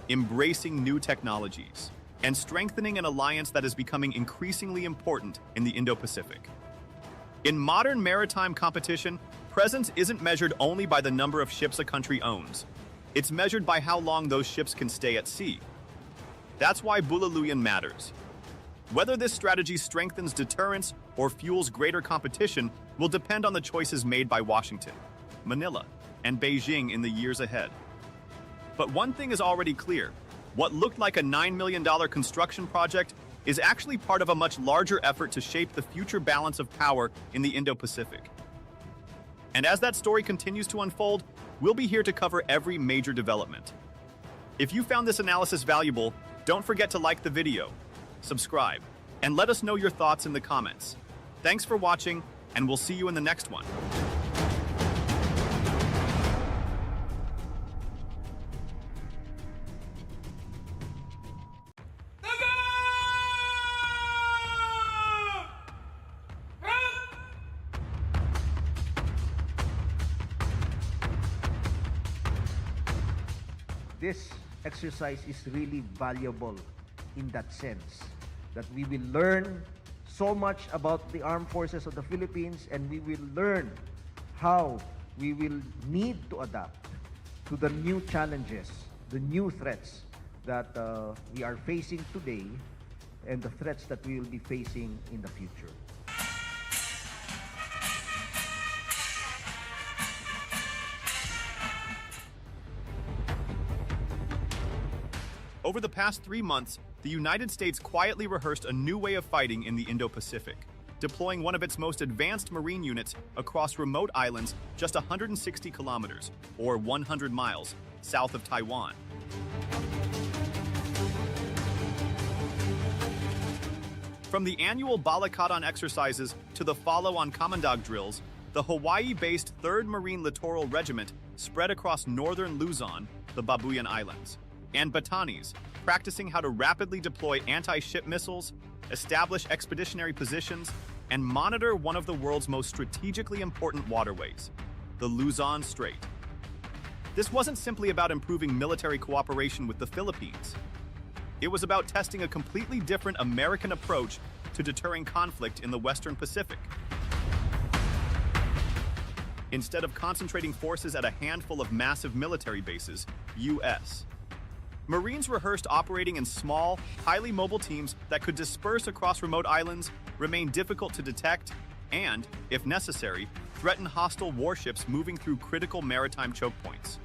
embracing new technologies, and strengthening an alliance that is becoming increasingly important in the Indo-Pacific. In modern maritime competition, presence isn't measured only by the number of ships a country owns. It's measured by how long those ships can stay at sea. That's why Balikatan matters. Whether this strategy strengthens deterrence or fuels greater competition will depend on the choices made by Washington, Manila, and Beijing in the years ahead. But one thing is already clear. What looked like a $9 million construction project is actually part of a much larger effort to shape the future balance of power in the Indo-Pacific. And as that story continues to unfold, we'll be here to cover every major development. If you found this analysis valuable, don't forget to like the video, subscribe, and let us know your thoughts in the comments. Thanks for watching, and we'll see you in the next one. This exercise is really valuable in that sense, that we will learn so much about the armed forces of the Philippines, and we will learn how we will need to adapt to the new challenges, the new threats that we are facing today, and the threats that we will be facing in the future. Over the past 3 months, the United States quietly rehearsed a new way of fighting in the Indo-Pacific, deploying one of its most advanced marine units across remote islands just 160 kilometers, or 100 miles, south of Taiwan. From the annual Balikatan exercises to the follow-on Kamandag drills, the Hawaii-based 3rd Marine Littoral Regiment spread across northern Luzon, the Babuyan Islands, and Batanes, practicing how to rapidly deploy anti-ship missiles, establish expeditionary positions, and monitor one of the world's most strategically important waterways, the Luzon Strait. This wasn't simply about improving military cooperation with the Philippines. It was about testing a completely different American approach to deterring conflict in the Western Pacific. Instead of concentrating forces at a handful of massive military bases, U.S. Marines rehearsed operating in small, highly mobile teams that could disperse across remote islands, remain difficult to detect, and, if necessary, threaten hostile warships moving through critical maritime choke points.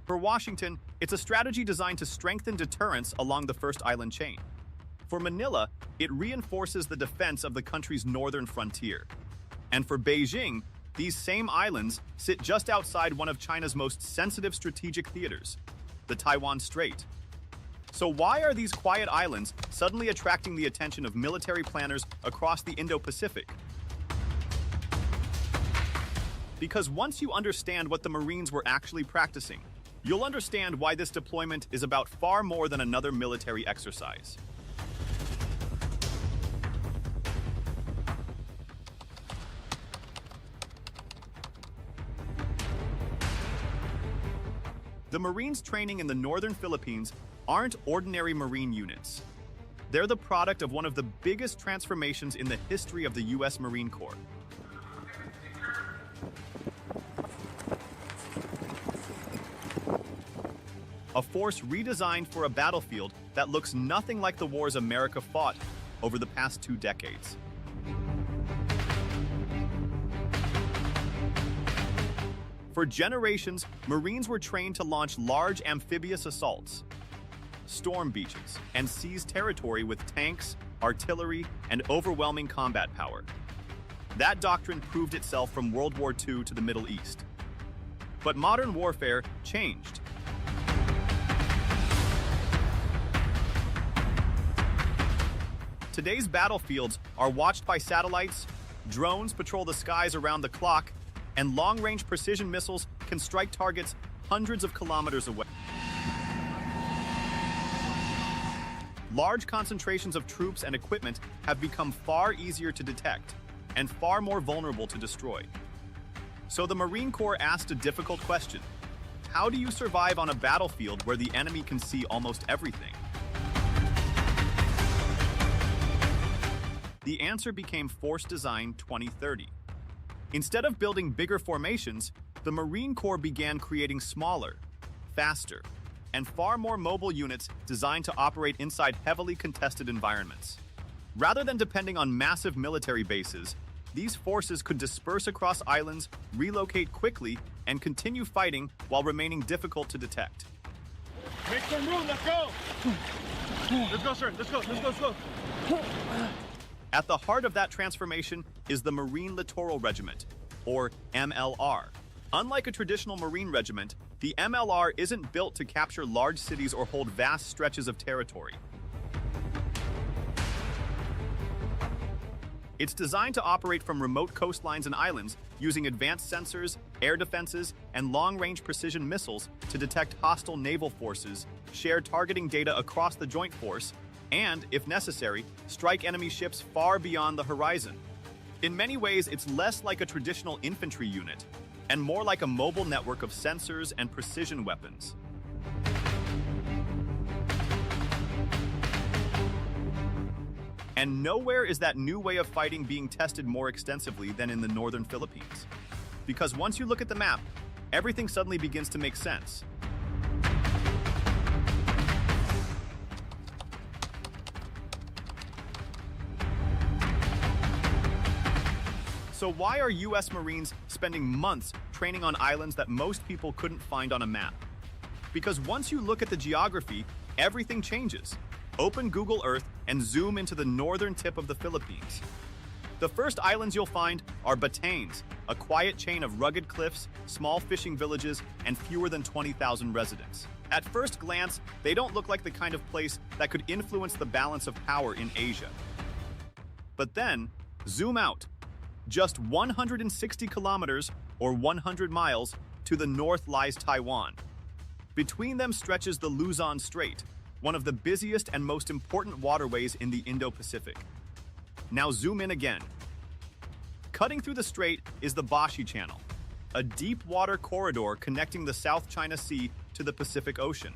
For Washington, It's a strategy designed to strengthen deterrence along the first island chain. For Manila, it reinforces the defense of the country's northern frontier. And for Beijing, these same islands sit just outside one of China's most sensitive strategic theaters, the Taiwan Strait. So why are these quiet islands suddenly attracting the attention of military planners across the Indo-Pacific? Because once you understand what the Marines were actually practicing, you'll understand why this deployment is about far more than another military exercise. The Marines training in the northern Philippines aren't ordinary Marine units. They're the product of one of the biggest transformations in the history of the U.S. Marine Corps. A force redesigned for a battlefield that looks nothing like the wars America fought over the past 2 decades. For generations, Marines were trained to launch large amphibious assaults, storm beaches, and seize territory with tanks, artillery, and overwhelming combat power. That doctrine proved itself from World War II to the Middle East. But modern warfare changed. Today's battlefields are watched by satellites, drones patrol the skies around the clock, and long-range precision missiles can strike targets hundreds of kilometers away. Large concentrations of troops and equipment have become far easier to detect and far more vulnerable to destroy. So the Marine Corps asked a difficult question. How do you survive on a battlefield where the enemy can see almost everything? The answer became Force Design 2030. Instead of building bigger formations, the Marine Corps began creating smaller, faster, and far more mobile units designed to operate inside heavily contested environments. Rather than depending on massive military bases, these forces could disperse across islands, relocate quickly, and continue fighting while remaining difficult to detect. Make some room, let's go! Let's go, sir, let's go. At the heart of that transformation is the Marine Littoral Regiment, or MLR. Unlike a traditional Marine regiment, the MLR isn't built to capture large cities or hold vast stretches of territory. It's designed to operate from remote coastlines and islands using advanced sensors, air defenses, and long-range precision missiles to detect hostile naval forces, share targeting data across the joint force, and, if necessary, strike enemy ships far beyond the horizon. In many ways, it's less like a traditional infantry unit, and more like a mobile network of sensors and precision weapons. And nowhere is that new way of fighting being tested more extensively than in the northern Philippines. Because once you look at the map, everything suddenly begins to make sense. So why are U.S. Marines spending months training on islands that most people couldn't find on a map? Because once you look at the geography, everything changes. Open Google Earth and zoom into the northern tip of the Philippines. The first islands you'll find are Batanes, a quiet chain of rugged cliffs, small fishing villages, and fewer than 20,000 residents. At first glance, they don't look like the kind of place that could influence the balance of power in Asia. But then, zoom out. Just 160 kilometers, or 100 miles, to the north lies Taiwan. Between them stretches the Luzon Strait, one of the busiest and most important waterways in the Indo-Pacific. Now zoom in again. Cutting through the strait is the Bashi Channel, a deep water corridor connecting the South China Sea to the Pacific Ocean.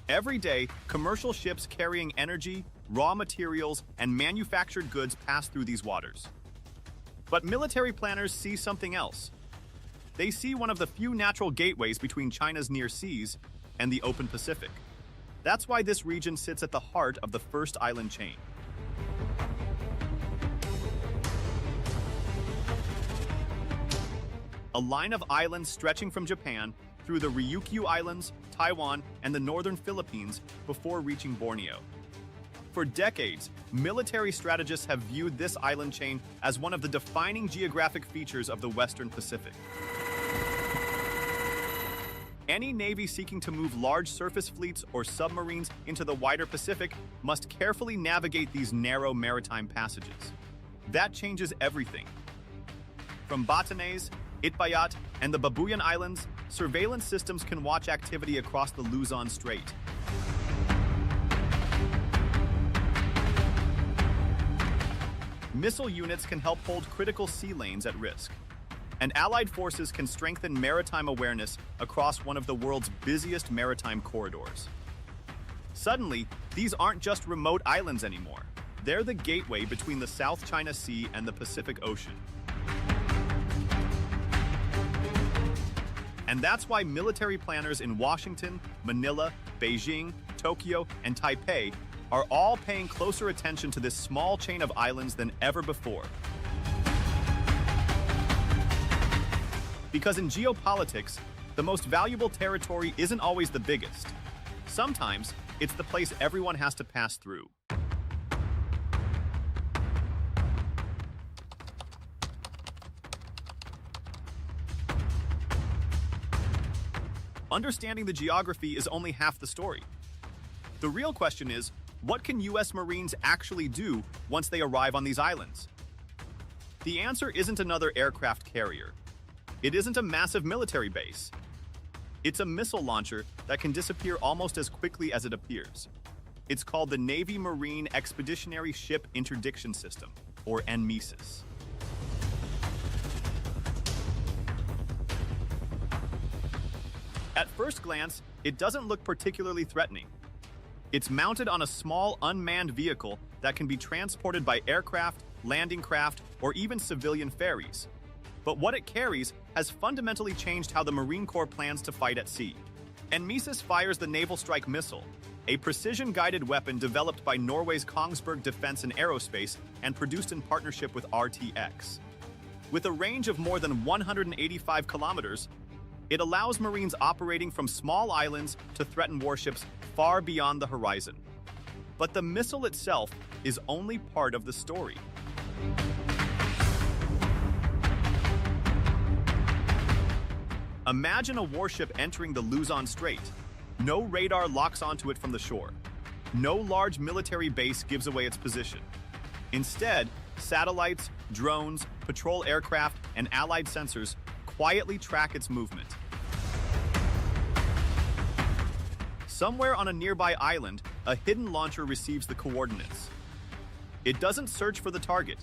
Every day, commercial ships carrying energy, raw materials, and manufactured goods pass through these waters. But military planners see something else. They see one of the few natural gateways between China's near seas and the open Pacific. That's why this region sits at the heart of the first island chain. A line of islands stretching from Japan through the Ryukyu Islands, Taiwan, and the northern Philippines before reaching Borneo. For decades, military strategists have viewed this island chain as one of the defining geographic features of the Western Pacific. Any navy seeking to move large surface fleets or submarines into the wider Pacific must carefully navigate these narrow maritime passages. That changes everything. From Batanes, Itbayat, and the Babuyan Islands, surveillance systems can watch activity across the Luzon Strait. Missile units can help hold critical sea lanes at risk. And Allied forces can strengthen maritime awareness across one of the world's busiest maritime corridors. Suddenly, these aren't just remote islands anymore. They're the gateway between the South China Sea and the Pacific Ocean. And that's why military planners in Washington, Manila, Beijing, Tokyo, and Taipei are all paying closer attention to this small chain of islands than ever before. Because in geopolitics, the most valuable territory isn't always the biggest. Sometimes, it's the place everyone has to pass through. Understanding the geography is only half the story. The real question is, what can U.S. Marines actually do once they arrive on these islands? The answer isn't another aircraft carrier. It isn't a massive military base. It's a missile launcher that can disappear almost as quickly as it appears. It's called the Navy Marine Expeditionary Ship Interdiction System, or NMESIS. At first glance, it doesn't look particularly threatening. It's mounted on a small unmanned vehicle that can be transported by aircraft, landing craft, or even civilian ferries. But what it carries has fundamentally changed how the Marine Corps plans to fight at sea. NMESIS fires the Naval Strike Missile, a precision-guided weapon developed by Norway's Kongsberg Defence and Aerospace and produced in partnership with RTX. With a range of more than 185 kilometers, it allows Marines operating from small islands to threaten warships far beyond the horizon. But the missile itself is only part of the story. Imagine a warship entering the Luzon Strait. No radar locks onto it from the shore. No large military base gives away its position. Instead, satellites, drones, patrol aircraft, and allied sensors quietly track its movement. Somewhere on a nearby island, a hidden launcher receives the coordinates. It doesn't search for the target.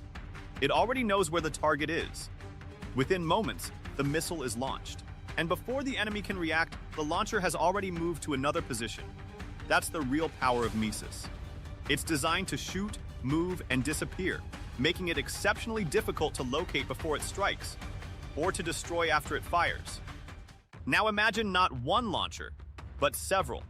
It already knows where the target is. Within moments, the missile is launched. And before the enemy can react, the launcher has already moved to another position. That's the real power of MESIS. It's designed to shoot, move, and disappear, making it exceptionally difficult to locate before it strikes, or to destroy after it fires. Now imagine not one launcher, but several,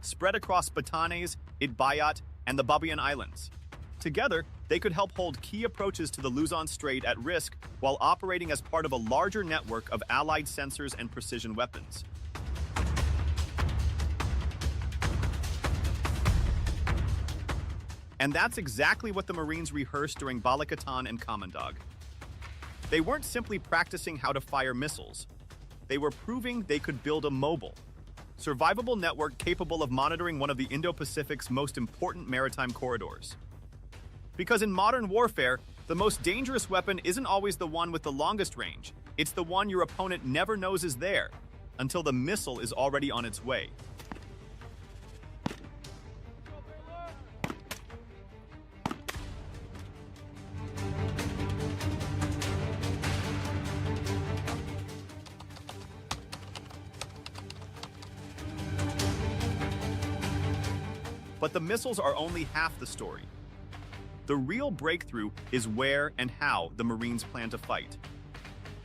spread across Batanes, Itbayat, and the Babuyan Islands. Together, they could help hold key approaches to the Luzon Strait at risk while operating as part of a larger network of allied sensors and precision weapons. And that's exactly what the Marines rehearsed during Balikatan and Kamandag. They weren't simply practicing how to fire missiles. They were proving they could build a mobile, survivable network capable of monitoring one of the Indo-Pacific's most important maritime corridors. Because in modern warfare, the most dangerous weapon isn't always the one with the longest range. It's the one your opponent never knows is there, until the missile is already on its way. But the missiles are only half the story. The real breakthrough is where and how the Marines plan to fight.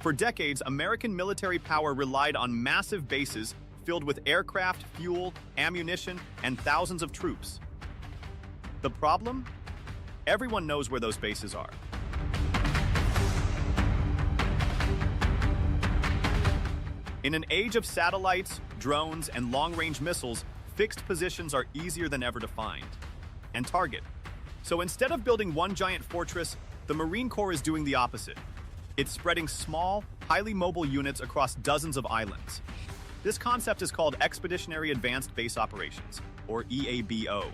For decades, American military power relied on massive bases filled with aircraft, fuel, ammunition, and thousands of troops. The problem? Everyone knows where those bases are. In an age of satellites, drones, and long-range missiles, fixed positions are easier than ever to find and target. So instead of building one giant fortress, the Marine Corps is doing the opposite. It's spreading small, highly mobile units across dozens of islands. This concept is called Expeditionary Advanced Base Operations, or EABO.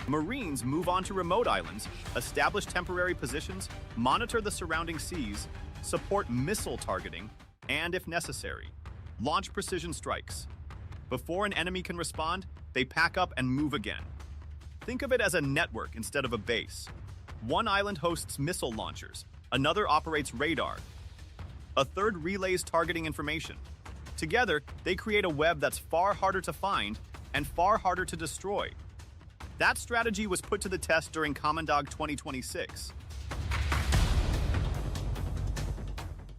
Marines move on to remote islands, establish temporary positions, monitor the surrounding seas, support missile targeting, and, if necessary, launch precision strikes. Before an enemy can respond, they pack up and move again. Think of it as a network instead of a base. One island hosts missile launchers, another operates radar, a third relays targeting information. Together, they create a web that's far harder to find and far harder to destroy. That strategy was put to the test during Commandog 2026.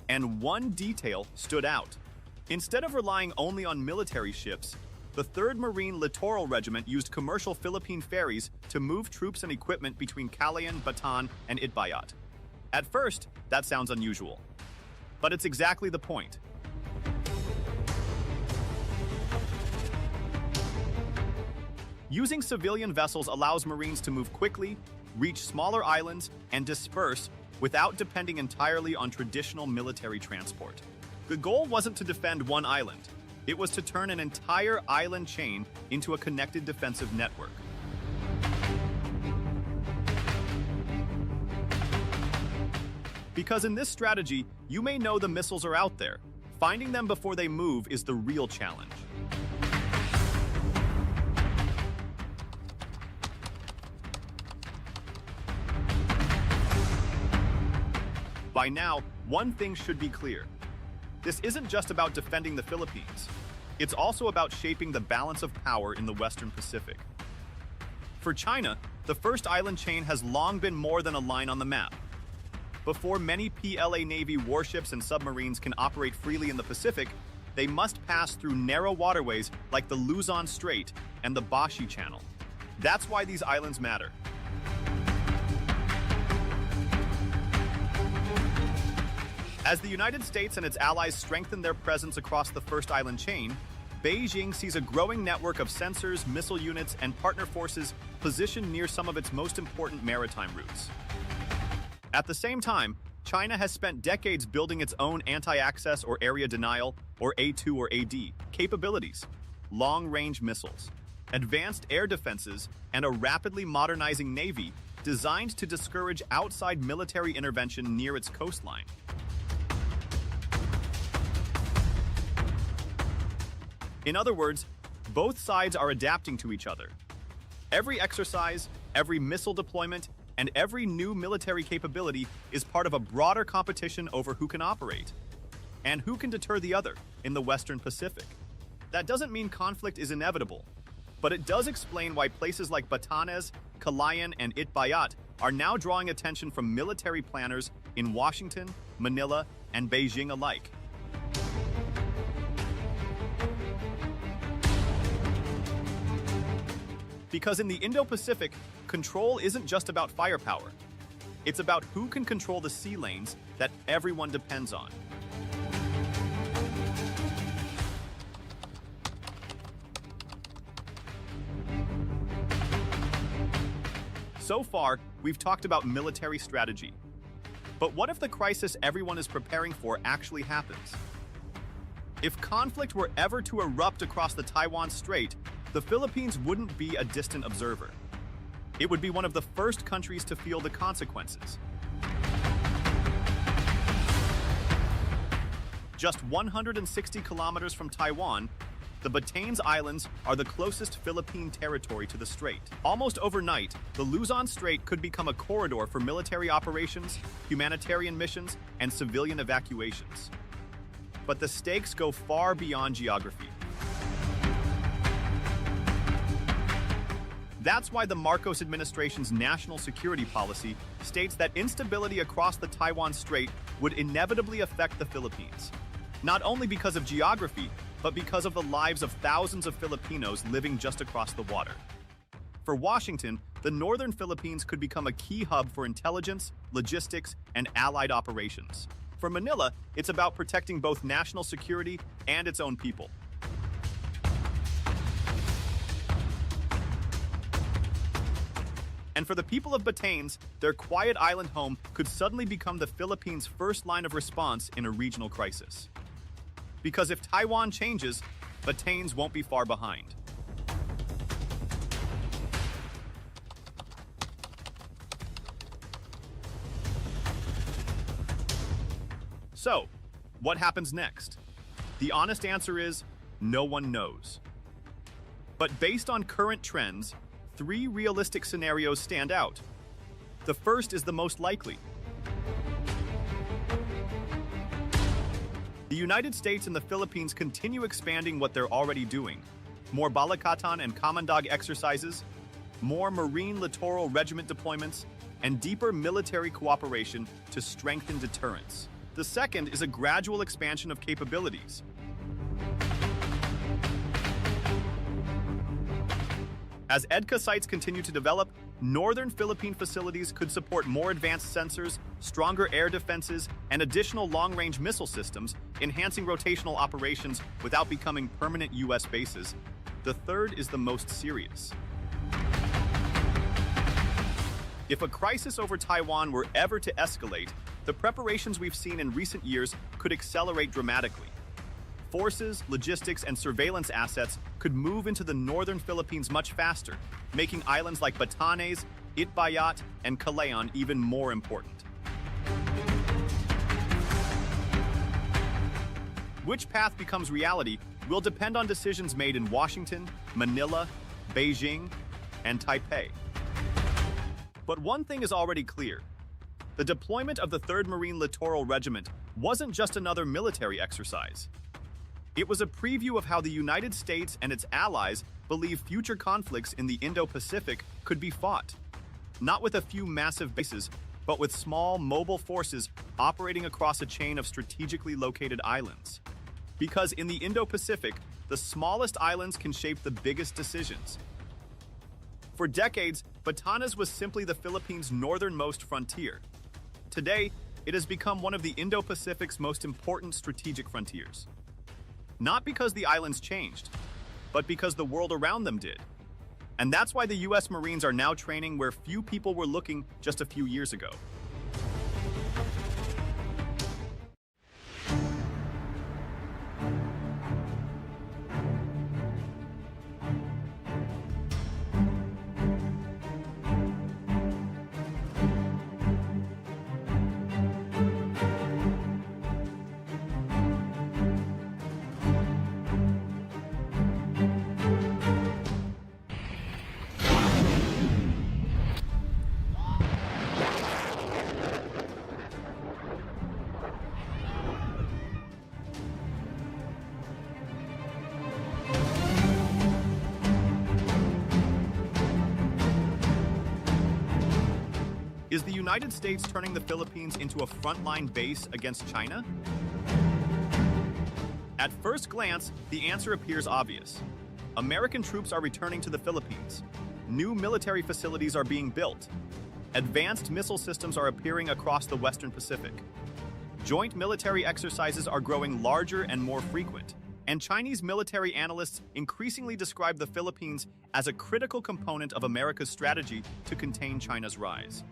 And one detail stood out. Instead of relying only on military ships, the 3rd Marine Littoral Regiment used commercial Philippine ferries to move troops and equipment between Calayan, Bataan, and Itbayat. At first, that sounds unusual. But it's exactly the point. Using civilian vessels allows Marines to move quickly, reach smaller islands, and disperse without depending entirely on traditional military transport. The goal wasn't to defend one island. It was to turn an entire island chain into a connected defensive network. Because in this strategy, you may know the missiles are out there. Finding them before they move is the real challenge. By now, one thing should be clear. This isn't just about defending the Philippines. It's also about shaping the balance of power in the Western Pacific. For China, the first island chain has long been more than a line on the map. Before many PLA Navy warships and submarines can operate freely in the Pacific, they must pass through narrow waterways like the Luzon Strait and the Bashi Channel. That's why these islands matter. As the United States and its allies strengthen their presence across the first island chain, Beijing sees a growing network of sensors, missile units, and partner forces positioned near some of its most important maritime routes. At the same time, China has spent decades building its own anti-access or area denial, or A2 or AD, capabilities, long-range missiles, advanced air defenses, and a rapidly modernizing navy designed to discourage outside military intervention near its coastline. In other words, both sides are adapting to each other. Every exercise, every missile deployment, and every new military capability is part of a broader competition over who can operate and who can deter the other in the Western Pacific. That doesn't mean conflict is inevitable, but it does explain why places like Batanes, Calayan, and Itbayat are now drawing attention from military planners in Washington, Manila, and Beijing alike. Because in the Indo-Pacific, control isn't just about firepower. It's about who can control the sea lanes that everyone depends on. So far, we've talked about military strategy. But what if the crisis everyone is preparing for actually happens? If conflict were ever to erupt across the Taiwan Strait, the Philippines wouldn't be a distant observer. It would be one of the first countries to feel the consequences. Just 160 kilometers from Taiwan, the Batanes Islands are the closest Philippine territory to the strait. Almost overnight, the Luzon Strait could become a corridor for military operations, humanitarian missions, and civilian evacuations. But the stakes go far beyond geography. That's why the Marcos administration's national security policy states that instability across the Taiwan Strait would inevitably affect the Philippines, not only because of geography, but because of the lives of thousands of Filipinos living just across the water. For Washington, the northern Philippines could become a key hub for intelligence, logistics, and allied operations. For Manila, it's about protecting both national security and its own people. And for the people of Batanes, their quiet island home could suddenly become the Philippines' first line of response in a regional crisis. Because if Taiwan changes, Batanes won't be far behind. So, what happens next? The honest answer is, no one knows. But based on current trends, 3 realistic scenarios stand out. The first is the most likely. The United States and the Philippines continue expanding what they're already doing. More Balikatan and Kamandag exercises, more Marine Littoral Regiment deployments, and deeper military cooperation to strengthen deterrence. The second is a gradual expansion of capabilities. As EDCA sites continue to develop, northern Philippine facilities could support more advanced sensors, stronger air defenses, and additional long-range missile systems, enhancing rotational operations without becoming permanent U.S. bases. The third is the most serious. If a crisis over Taiwan were ever to escalate, the preparations we've seen in recent years could accelerate dramatically. Forces, logistics, and surveillance assets could move into the northern Philippines much faster, making islands like Batanes, Itbayat, and Calaon even more important. Which path becomes reality will depend on decisions made in Washington, Manila, Beijing, and Taipei. But one thing is already clear. The deployment of the 3rd Marine Littoral Regiment wasn't just another military exercise. It was a preview of how the United States and its allies believe future conflicts in the Indo-Pacific could be fought. Not with a few massive bases, but with small, mobile forces operating across a chain of strategically located islands. Because in the Indo-Pacific, the smallest islands can shape the biggest decisions. For decades, Batanes was simply the Philippines' northernmost frontier. Today, it has become one of the Indo-Pacific's most important strategic frontiers. Not because the islands changed, but because the world around them did. And that's why the U.S. Marines are now training where few people were looking just a few years ago. Is the United States turning the Philippines into a frontline base against China? At first glance, the answer appears obvious. American troops are returning to the Philippines. New military facilities are being built. Advanced missile systems are appearing across the Western Pacific. Joint military exercises are growing larger and more frequent. And Chinese military analysts increasingly describe the Philippines as a critical component of America's strategy to contain China's rise.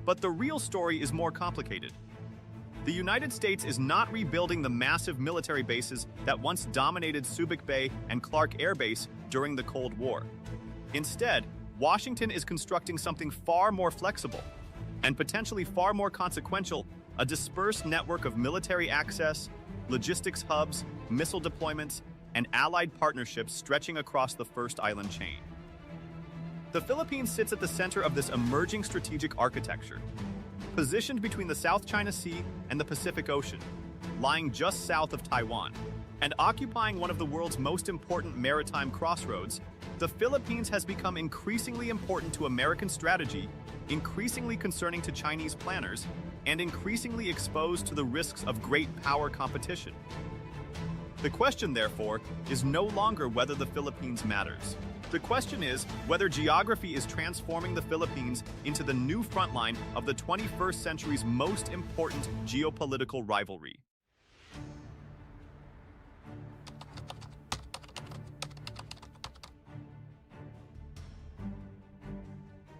But the real story is more complicated. The United States is not rebuilding the massive military bases that once dominated Subic Bay and Clark Air Base during the Cold War. Instead, Washington is constructing something far more flexible and potentially far more consequential, a dispersed network of military access, logistics hubs, missile deployments, and allied partnerships stretching across the first island chain. The Philippines sits at the center of this emerging strategic architecture, positioned between the South China Sea and the Pacific Ocean, lying just south of Taiwan, and occupying one of the world's most important maritime crossroads. The Philippines has become increasingly important to American strategy, increasingly concerning to Chinese planners, and increasingly exposed to the risks of great power competition. The question, therefore, is no longer whether the Philippines matters. The question is whether geography is transforming the Philippines into the new frontline of the 21st century's most important geopolitical rivalry.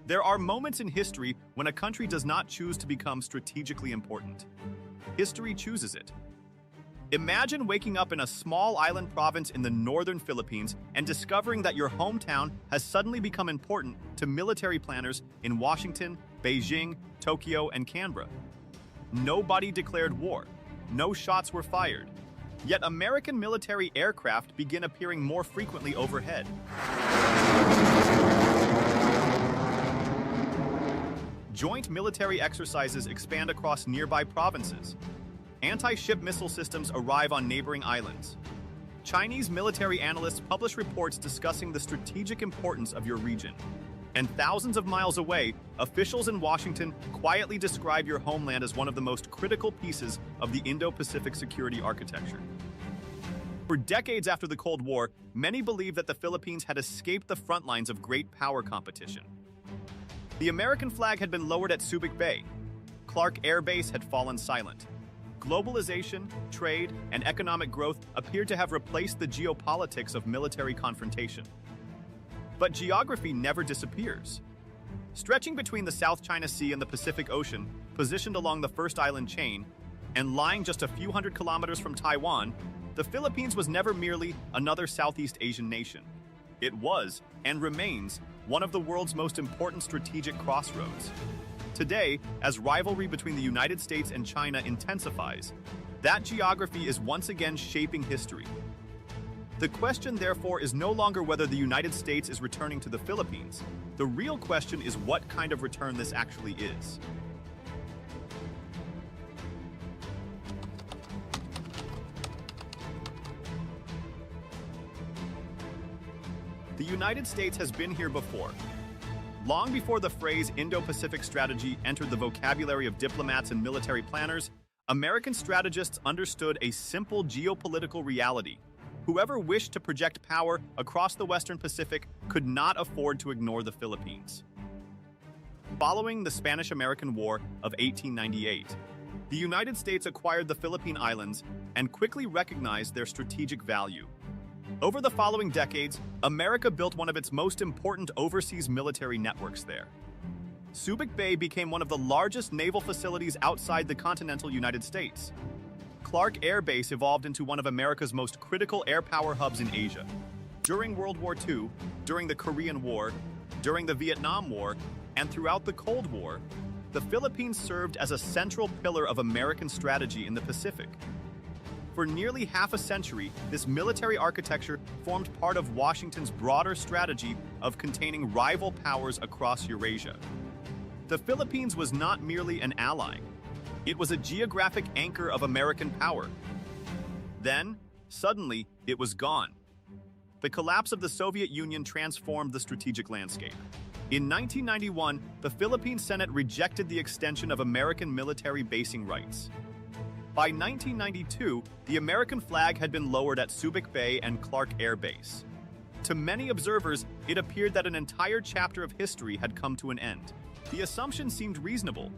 There are moments in history when a country does not choose to become strategically important. History chooses it. Imagine waking up in a small island province in the northern Philippines and discovering that your hometown has suddenly become important to military planners in Washington, Beijing, Tokyo, and Canberra. Nobody declared war. No shots were fired. Yet American military aircraft begin appearing more frequently overhead. Joint military exercises expand across nearby provinces. Anti-ship missile systems arrive on neighboring islands. Chinese military analysts publish reports discussing the strategic importance of your region. And thousands of miles away, officials in Washington quietly describe your homeland as one of the most critical pieces of the Indo-Pacific security architecture. For decades after the Cold War, many believed that the Philippines had escaped the front lines of great power competition. The American flag had been lowered at Subic Bay. Clark Air Base had fallen silent. Globalization, trade, and economic growth appeared to have replaced the geopolitics of military confrontation. But geography never disappears. Stretching between the South China Sea and the Pacific Ocean, positioned along the first island chain, and lying just a few hundred kilometers from Taiwan, the Philippines was never merely another Southeast Asian nation. It was, and remains, one of the world's most important strategic crossroads. Today, as rivalry between the United States and China intensifies, that geography is once again shaping history. The question, therefore, is no longer whether the United States is returning to the Philippines. The real question is what kind of return this actually is. The United States has been here before. Long before the phrase Indo-Pacific strategy entered the vocabulary of diplomats and military planners, American strategists understood a simple geopolitical reality. Whoever wished to project power across the Western Pacific could not afford to ignore the Philippines. Following the Spanish-American War of 1898, the United States acquired the Philippine Islands and quickly recognized their strategic value. Over the following decades, America built one of its most important overseas military networks there. Subic Bay became one of the largest naval facilities outside the continental United States. Clark Air Base evolved into one of America's most critical air power hubs in Asia. During World War II, during the Korean War, during the Vietnam War, and throughout the Cold War, the Philippines served as a central pillar of American strategy in the Pacific. For nearly half a century, this military architecture formed part of Washington's broader strategy of containing rival powers across Eurasia. The Philippines was not merely an ally. It was a geographic anchor of American power. Then, suddenly, it was gone. The collapse of the Soviet Union transformed the strategic landscape. In 1991, the Philippine Senate rejected the extension of American military basing rights. By 1992, the American flag had been lowered at Subic Bay and Clark Air Base. To many observers, it appeared that an entire chapter of history had come to an end. The assumption seemed reasonable.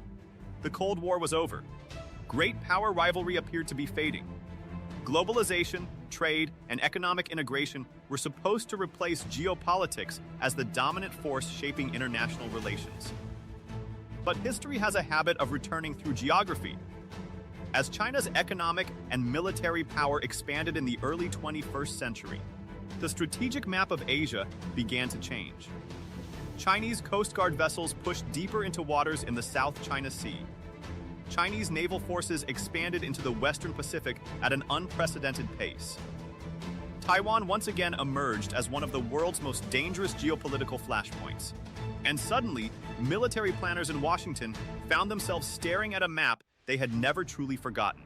The Cold War was over. Great power rivalry appeared to be fading. Globalization, trade, and economic integration were supposed to replace geopolitics as the dominant force shaping international relations. But history has a habit of returning through geography. As China's economic and military power expanded in the early 21st century, the strategic map of Asia began to change. Chinese Coast Guard vessels pushed deeper into waters in the South China Sea. Chinese naval forces expanded into the Western Pacific at an unprecedented pace. Taiwan once again emerged as one of the world's most dangerous geopolitical flashpoints. And suddenly, military planners in Washington found themselves staring at a map they had never truly forgotten.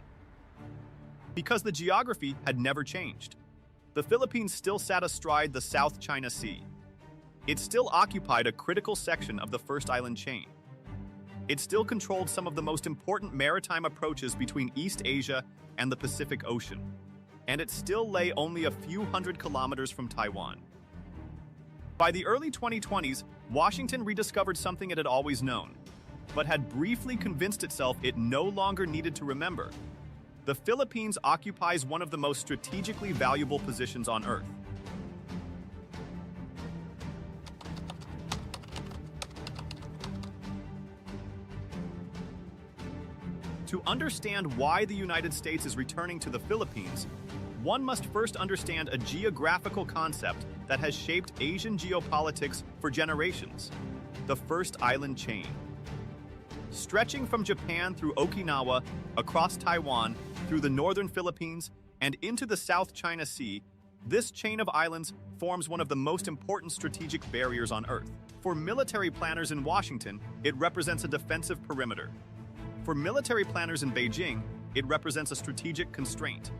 Because the geography had never changed. The Philippines still sat astride the South China Sea. It still occupied a critical section of the first island chain. It still controlled some of the most important maritime approaches between East Asia and the Pacific Ocean. And it still lay only a few hundred kilometers from Taiwan. By the early 2020s, Washington rediscovered something it had always known, but had briefly convinced itself it no longer needed to remember. The Philippines occupies one of the most strategically valuable positions on Earth. To understand why the United States is returning to the Philippines, one must first understand a geographical concept that has shaped Asian geopolitics for generations: the First Island Chain. Stretching from Japan through Okinawa, across Taiwan, through the northern Philippines, and into the South China Sea, this chain of islands forms one of the most important strategic barriers on Earth. For military planners in Washington, it represents a defensive perimeter. For military planners in Beijing, it represents a strategic constraint.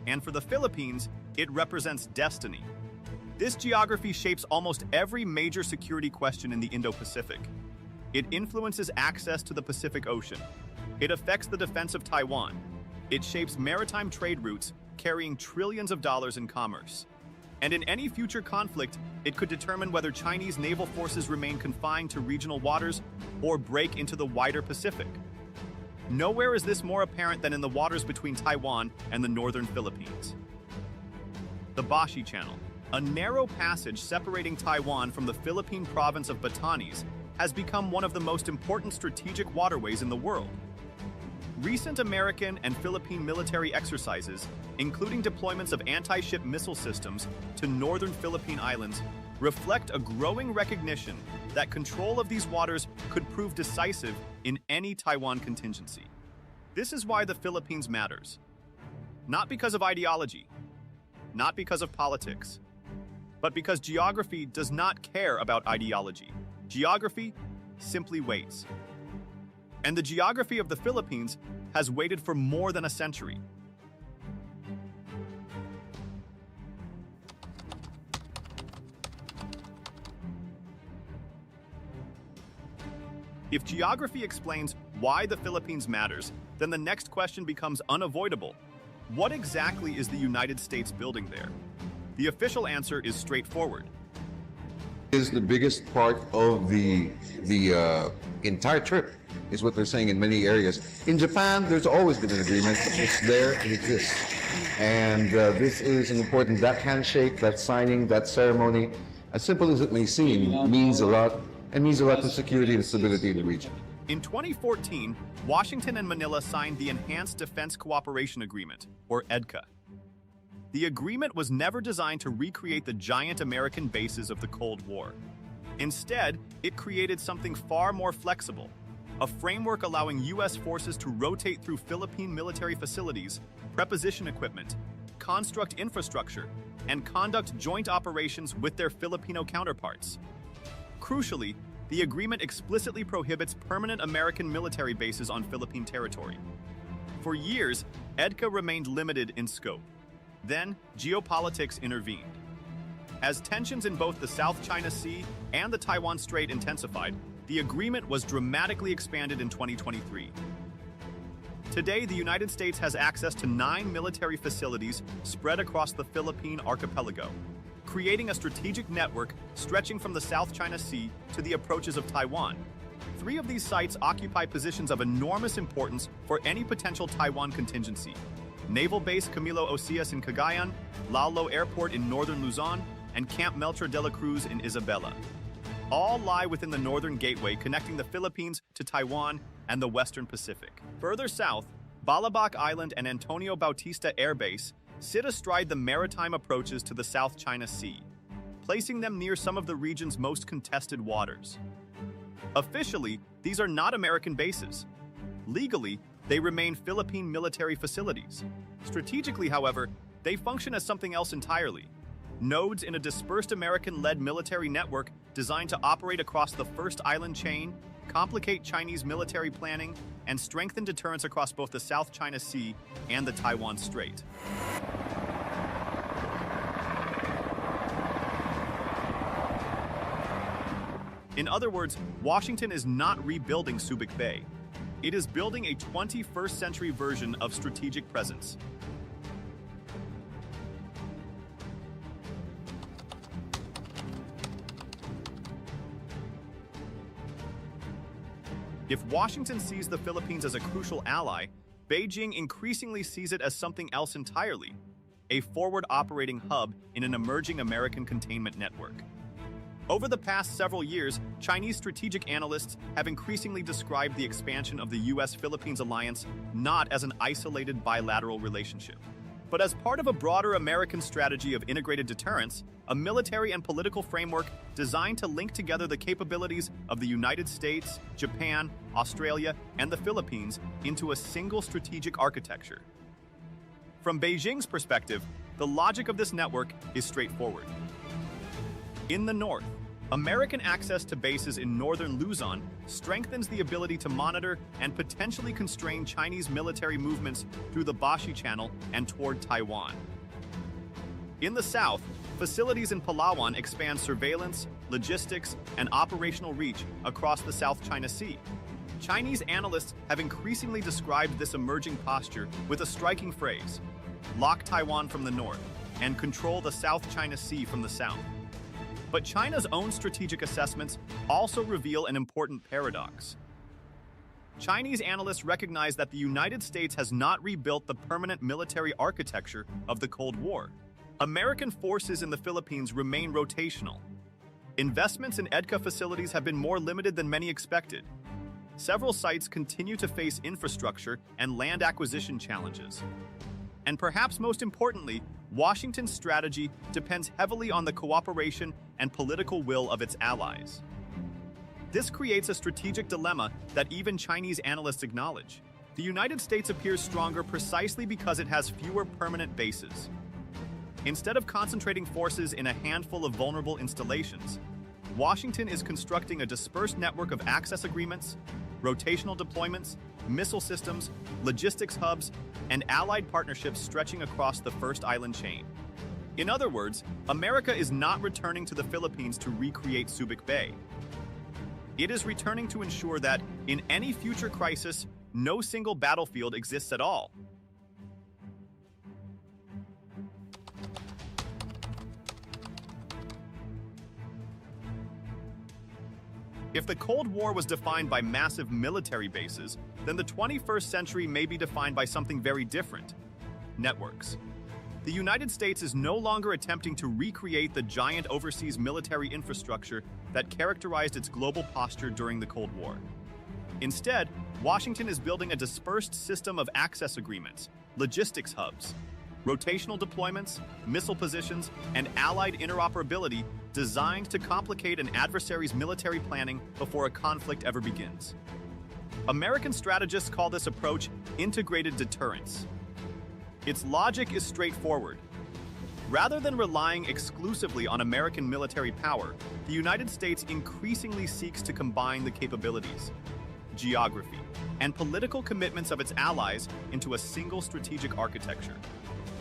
And for the Philippines, it represents destiny. This geography shapes almost every major security question in the Indo-Pacific. It influences access to the Pacific Ocean. It affects the defense of Taiwan. It shapes maritime trade routes, carrying trillions of dollars in commerce. And in any future conflict, it could determine whether Chinese naval forces remain confined to regional waters or break into the wider Pacific. Nowhere is this more apparent than in the waters between Taiwan and the northern Philippines. The Bashi Channel, a narrow passage separating Taiwan from the Philippine province of Batanes, has become one of the most important strategic waterways in the world. Recent American and Philippine military exercises, including deployments of anti-ship missile systems to northern Philippine islands, reflect a growing recognition that control of these waters could prove decisive in any Taiwan contingency. This is why the Philippines matters. Not because of ideology, not because of politics, but because geography does not care about ideology. Geography simply waits. And the geography of the Philippines has waited for more than a century. If geography explains why the Philippines matters, then the next question becomes unavoidable. What exactly is the United States building there? The official answer is straightforward. Is the biggest part of the entire trip, is what they're saying in many areas. In Japan, there's always been an agreement. It's there, it exists. And this is an important, that handshake, that signing, that ceremony, as simple as it may seem, means a lot, and means a lot to security and stability in the region. In 2014, Washington and Manila signed the Enhanced Defense Cooperation Agreement, or EDCA. The agreement was never designed to recreate the giant American bases of the Cold War. Instead, it created something far more flexible, a framework allowing U.S. forces to rotate through Philippine military facilities, preposition equipment, construct infrastructure, and conduct joint operations with their Filipino counterparts. Crucially, the agreement explicitly prohibits permanent American military bases on Philippine territory. For years, EDCA remained limited in scope. Then, geopolitics intervened. As tensions in both the South China Sea and the Taiwan Strait intensified, the agreement was dramatically expanded in 2023. Today, the United States has access to 9 military facilities spread across the Philippine archipelago, creating a strategic network stretching from the South China Sea to the approaches of Taiwan. 3 of these sites occupy positions of enormous importance for any potential Taiwan contingency: Naval Base Camilo Ocias in Cagayan, Laulo Airport in northern Luzon, and Camp Melchor de la Cruz in Isabela. All lie within the northern gateway connecting the Philippines to Taiwan and the Western Pacific. Further south, Balabac Island and Antonio Bautista Air Base sit astride the maritime approaches to the South China Sea, placing them near some of the region's most contested waters. Officially, these are not American bases. Legally, they remain Philippine military facilities. Strategically, however, they function as something else entirely: nodes in a dispersed American-led military network designed to operate across the First Island Chain, complicate Chinese military planning, and strengthen deterrence across both the South China Sea and the Taiwan Strait. In other words, Washington is not rebuilding Subic Bay. It is building a 21st century version of strategic presence. If Washington sees the Philippines as a crucial ally, Beijing increasingly sees it as something else entirely, a forward operating hub in an emerging American containment network. Over the past several years, Chinese strategic analysts have increasingly described the expansion of the U.S. Philippines alliance not as an isolated bilateral relationship, but as part of a broader American strategy of integrated deterrence, a military and political framework designed to link together the capabilities of the United States, Japan, Australia, and the Philippines into a single strategic architecture. From Beijing's perspective, the logic of this network is straightforward. In the north, American access to bases in northern Luzon strengthens the ability to monitor and potentially constrain Chinese military movements through the Bashi Channel and toward Taiwan. In the south, facilities in Palawan expand surveillance, logistics, and operational reach across the South China Sea. Chinese analysts have increasingly described this emerging posture with a striking phrase: lock Taiwan from the north and control the South China Sea from the south. But China's own strategic assessments also reveal an important paradox. Chinese analysts recognize that the United States has not rebuilt the permanent military architecture of the Cold War. American forces in the Philippines remain rotational. Investments in EDCA facilities have been more limited than many expected. Several sites continue to face infrastructure and land acquisition challenges. And perhaps most importantly, Washington's strategy depends heavily on the cooperation and political will of its allies. This creates a strategic dilemma that even Chinese analysts acknowledge. The United States appears stronger precisely because it has fewer permanent bases. Instead of concentrating forces in a handful of vulnerable installations, Washington is constructing a dispersed network of access agreements, rotational deployments, missile systems, logistics hubs, and allied partnerships stretching across the First Island chain. In other words, America is not returning to the Philippines to recreate Subic Bay. It is returning to ensure that, in any future crisis, no single battlefield exists at all. If the Cold War was defined by massive military bases, then the 21st century may be defined by something very different: networks. The United States is no longer attempting to recreate the giant overseas military infrastructure that characterized its global posture during the Cold War. Instead, Washington is building a dispersed system of access agreements, logistics hubs, rotational deployments, missile positions, and allied interoperability designed to complicate an adversary's military planning before a conflict ever begins. American strategists call this approach integrated deterrence. Its logic is straightforward. Rather than relying exclusively on American military power, the United States increasingly seeks to combine the capabilities, geography, and political commitments of its allies into a single strategic architecture.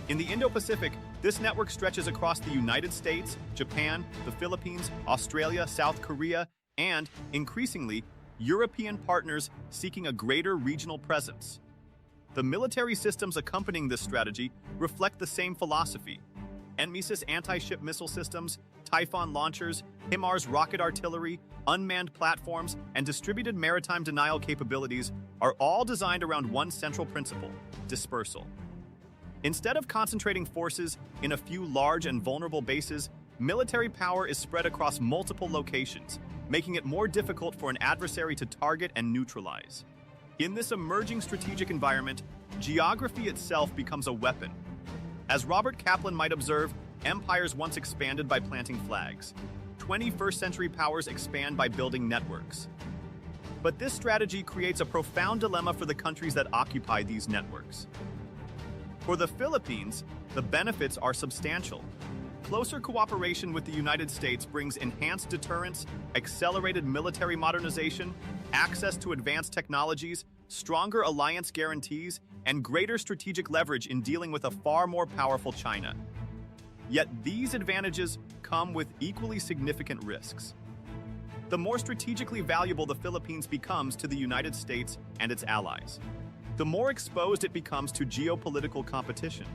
In the Indo-Pacific, this network stretches across the United States, Japan, the Philippines, Australia, South Korea, and, increasingly, European partners seeking a greater regional presence. The military systems accompanying this strategy reflect the same philosophy. NMESIS anti-ship missile systems, Typhoon launchers, HIMARS rocket artillery, unmanned platforms, and distributed maritime denial capabilities are all designed around one central principle: dispersal. Instead of concentrating forces in a few large and vulnerable bases, military power is spread across multiple locations, making it more difficult for an adversary to target and neutralize. In this emerging strategic environment, geography itself becomes a weapon. As Robert Kaplan might observe, empires once expanded by planting flags. 21st century powers expand by building networks. But this strategy creates a profound dilemma for the countries that occupy these networks. For the Philippines, the benefits are substantial. Closer cooperation with the United States brings enhanced deterrence, accelerated military modernization, access to advanced technologies, stronger alliance guarantees, and greater strategic leverage in dealing with a far more powerful China. Yet these advantages come with equally significant risks. The more strategically valuable the Philippines becomes to the United States and its allies, the more exposed it becomes to geopolitical competition.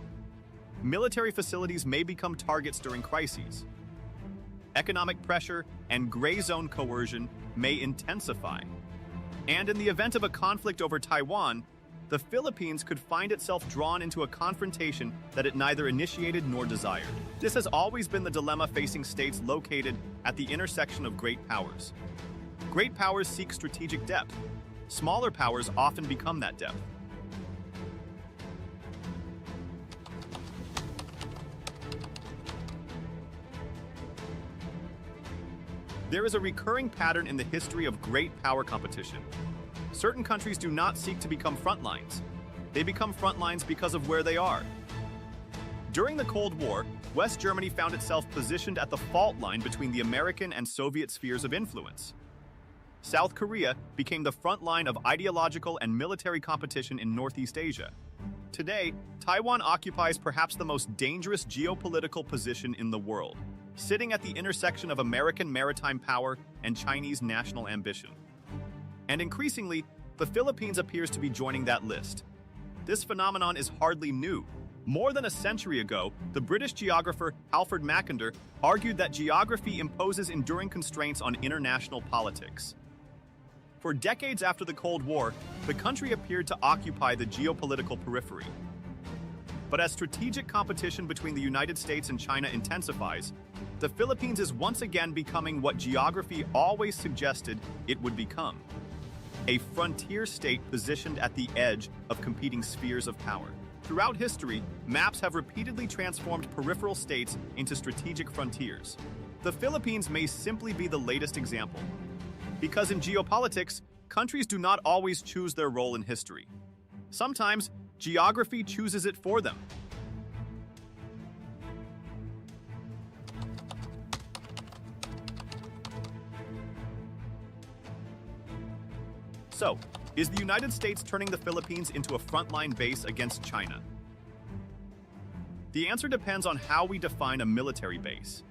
Military facilities may become targets during crises. Economic pressure and gray zone coercion may intensify. And in the event of a conflict over Taiwan, the Philippines could find itself drawn into a confrontation that it neither initiated nor desired. This has always been the dilemma facing states located at the intersection of great powers. Great powers seek strategic depth. Smaller powers often become that depth. There is a recurring pattern in the history of great power competition. Certain countries do not seek to become front lines. They become front lines because of where they are. During the Cold War, West Germany found itself positioned at the fault line between the American and Soviet spheres of influence. South Korea became the front line of ideological and military competition in Northeast Asia. Today, Taiwan occupies perhaps the most dangerous geopolitical position in the world, sitting at the intersection of American maritime power and Chinese national ambition. And increasingly, the Philippines appears to be joining that list. This phenomenon is hardly new. More than a century ago, the British geographer Alfred Mackinder argued that geography imposes enduring constraints on international politics. For decades after the Cold War, the country appeared to occupy the geopolitical periphery. But as strategic competition between the United States and China intensifies, the Philippines is once again becoming what geography always suggested it would become: a frontier state positioned at the edge of competing spheres of power. Throughout history, maps have repeatedly transformed peripheral states into strategic frontiers. The Philippines may simply be the latest example. Because in geopolitics, countries do not always choose their role in history. Sometimes, geography chooses it for them. So, is the United States turning the Philippines into a frontline base against China? The answer depends on how we define a military base.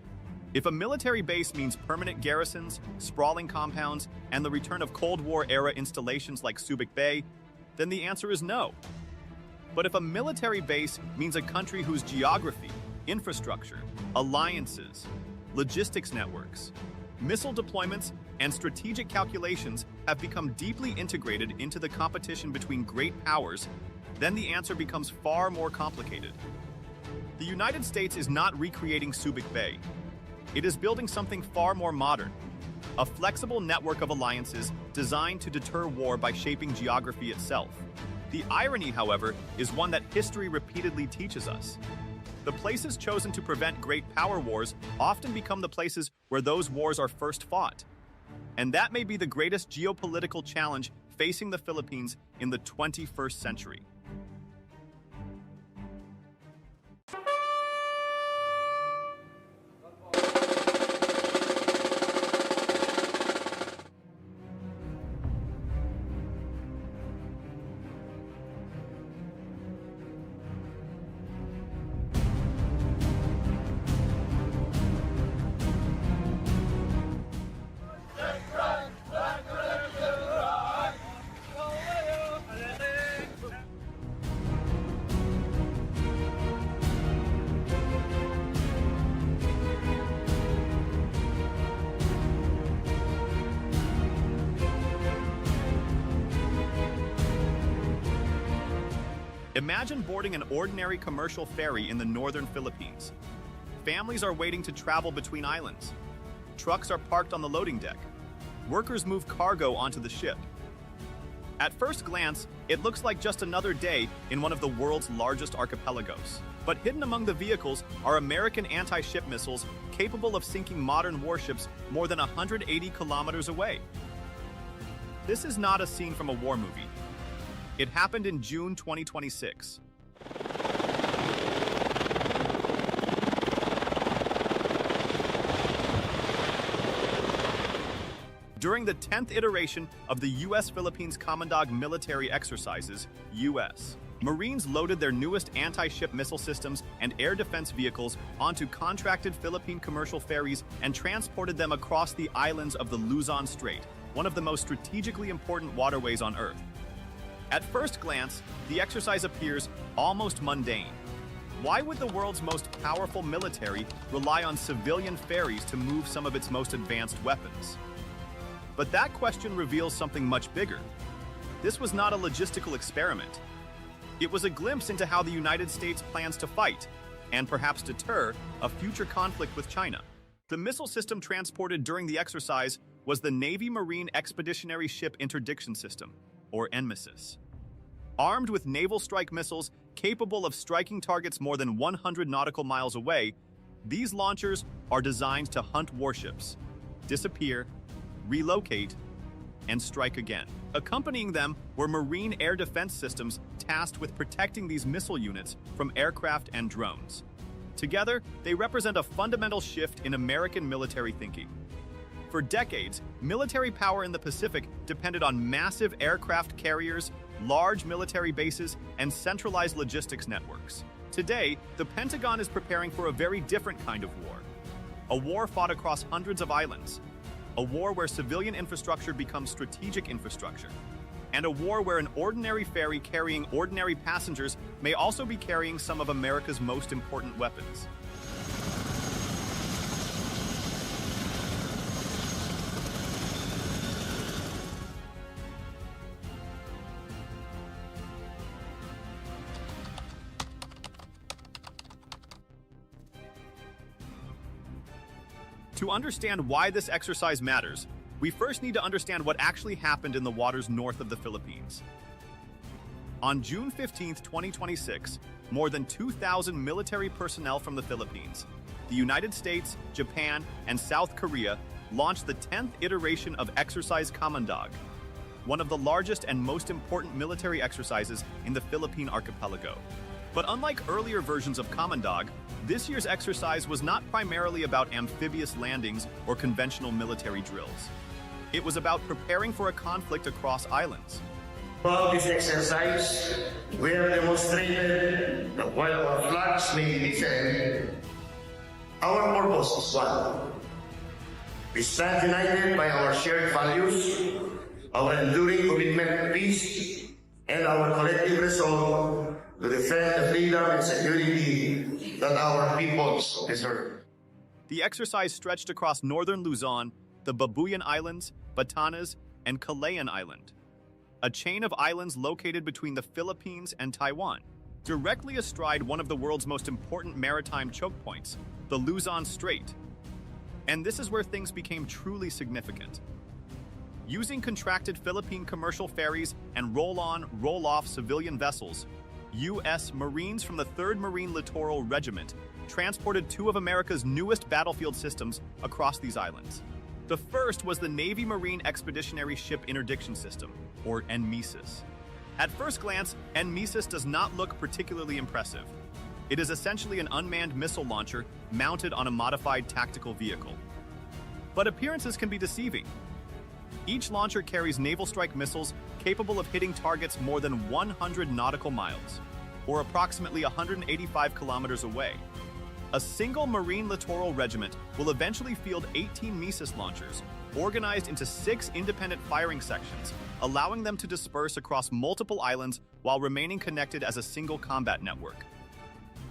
If a military base means permanent garrisons, sprawling compounds, and the return of Cold War-era installations like Subic Bay, then the answer is no. But if a military base means a country whose geography, infrastructure, alliances, logistics networks, missile deployments, and strategic calculations have become deeply integrated into the competition between great powers, then the answer becomes far more complicated. The United States is not recreating Subic Bay. It is building something far more modern, a flexible network of alliances designed to deter war by shaping geography itself. The irony, however, is one that history repeatedly teaches us. The places chosen to prevent great power wars often become the places where those wars are first fought. And that may be the greatest geopolitical challenge facing the Philippines in the 21st century. Imagine boarding an ordinary commercial ferry in the northern Philippines. Families are waiting to travel between islands. Trucks are parked on the loading deck. Workers move cargo onto the ship. At first glance, it looks like just another day in one of the world's largest archipelagos. But hidden among the vehicles are American anti-ship missiles capable of sinking modern warships more than 180 kilometers away. This is not a scene from a war movie. It happened in June 2026. During the 10th iteration of the U.S. Philippines Common Dog military exercises, U.S. Marines loaded their newest anti-ship missile systems and air defense vehicles onto contracted Philippine commercial ferries and transported them across the islands of the Luzon Strait, one of the most strategically important waterways on Earth. At first glance, the exercise appears almost mundane. Why would the world's most powerful military rely on civilian ferries to move some of its most advanced weapons? But that question reveals something much bigger. This was not a logistical experiment. It was a glimpse into how the United States plans to fight, and perhaps deter, a future conflict with China. The missile system transported during the exercise was the Navy Marine Expeditionary Ship Interdiction System, or NMISS. Armed with naval strike missiles capable of striking targets more than 100 nautical miles away, these launchers are designed to hunt warships, disappear, relocate, and strike again. Accompanying them were Marine air defense systems tasked with protecting these missile units from aircraft and drones. Together, they represent a fundamental shift in American military thinking. For decades, military power in the Pacific depended on massive aircraft carriers, large military bases, and centralized logistics networks. Today, the Pentagon is preparing for a very different kind of war. A war fought across hundreds of islands. A war where civilian infrastructure becomes strategic infrastructure. And a war where an ordinary ferry carrying ordinary passengers may also be carrying some of America's most important weapons. To understand why this exercise matters, we first need to understand what actually happened in the waters north of the Philippines. On June 15, 2026, more than 2,000 military personnel from the Philippines, the United States, Japan, and South Korea launched the 10th iteration of Exercise Kamandag, one of the largest and most important military exercises in the Philippine archipelago. But unlike earlier versions of Kamandag, this year's exercise was not primarily about amphibious landings or conventional military drills. It was about preparing for a conflict across islands. Throughout this exercise, we have demonstrated that while our flags may be different, our purpose is one. We stand united by our shared values, our enduring commitment to peace, and our collective resolve to defend the freedom and security that our peoples deserve. The exercise stretched across northern Luzon, the Babuyan Islands, Batanes, and Calayan Island, a chain of islands located between the Philippines and Taiwan, directly astride one of the world's most important maritime choke points, the Luzon Strait. And this is where things became truly significant. Using contracted Philippine commercial ferries and roll-on, roll-off civilian vessels, U.S. Marines from the 3rd Marine Littoral Regiment transported two of America's newest battlefield systems across these islands. The first was the Navy Marine Expeditionary Ship Interdiction System, or NMISS. At first glance, NMISS does not look particularly impressive. It is essentially an unmanned missile launcher mounted on a modified tactical vehicle. But appearances can be deceiving. Each launcher carries naval strike missiles capable of hitting targets more than 100 nautical miles, or approximately 185 kilometers away. A single Marine Littoral Regiment will eventually field 18 MISS launchers, organized into 6 independent firing sections, allowing them to disperse across multiple islands while remaining connected as a single combat network.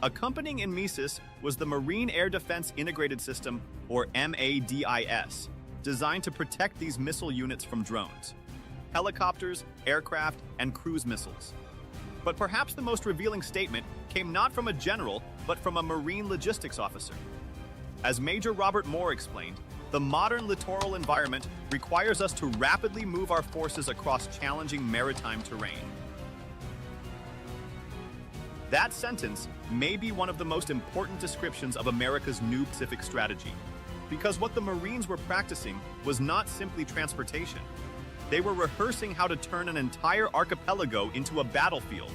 Accompanying in MISS was the Marine Air Defense Integrated System, or MADIS, designed to protect these missile units from drones, helicopters, aircraft, and cruise missiles. But perhaps the most revealing statement came not from a general, but from a Marine logistics officer. As Major Robert Moore explained, the modern littoral environment requires us to rapidly move our forces across challenging maritime terrain. That sentence may be one of the most important descriptions of America's new Pacific strategy, because what the Marines were practicing was not simply transportation. They were rehearsing how to turn an entire archipelago into a battlefield.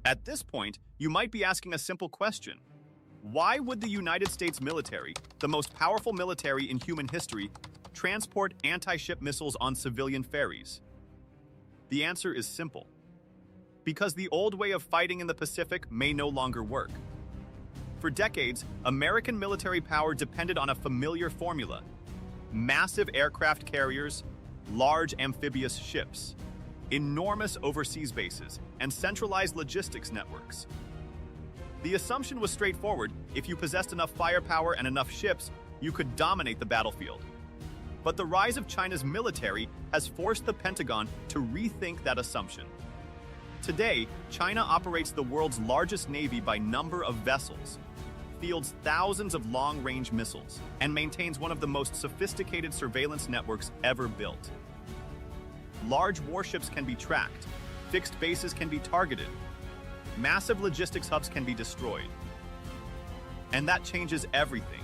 At this point, you might be asking a simple question. Why would the United States military, the most powerful military in human history, transport anti-ship missiles on civilian ferries? The answer is simple. Because the old way of fighting in the Pacific may no longer work. For decades, American military power depended on a familiar formula: massive aircraft carriers, large amphibious ships. enormous overseas bases, and centralized logistics networks. The assumption was straightforward: if you possessed enough firepower and enough ships, you could dominate the battlefield. But the rise of China's military has forced the Pentagon to rethink that assumption. Today, China operates the world's largest navy by number of vessels, fields thousands of long-range missiles, and maintains one of the most sophisticated surveillance networks ever built. Large warships can be tracked, fixed bases can be targeted, massive logistics hubs can be destroyed. And that changes everything.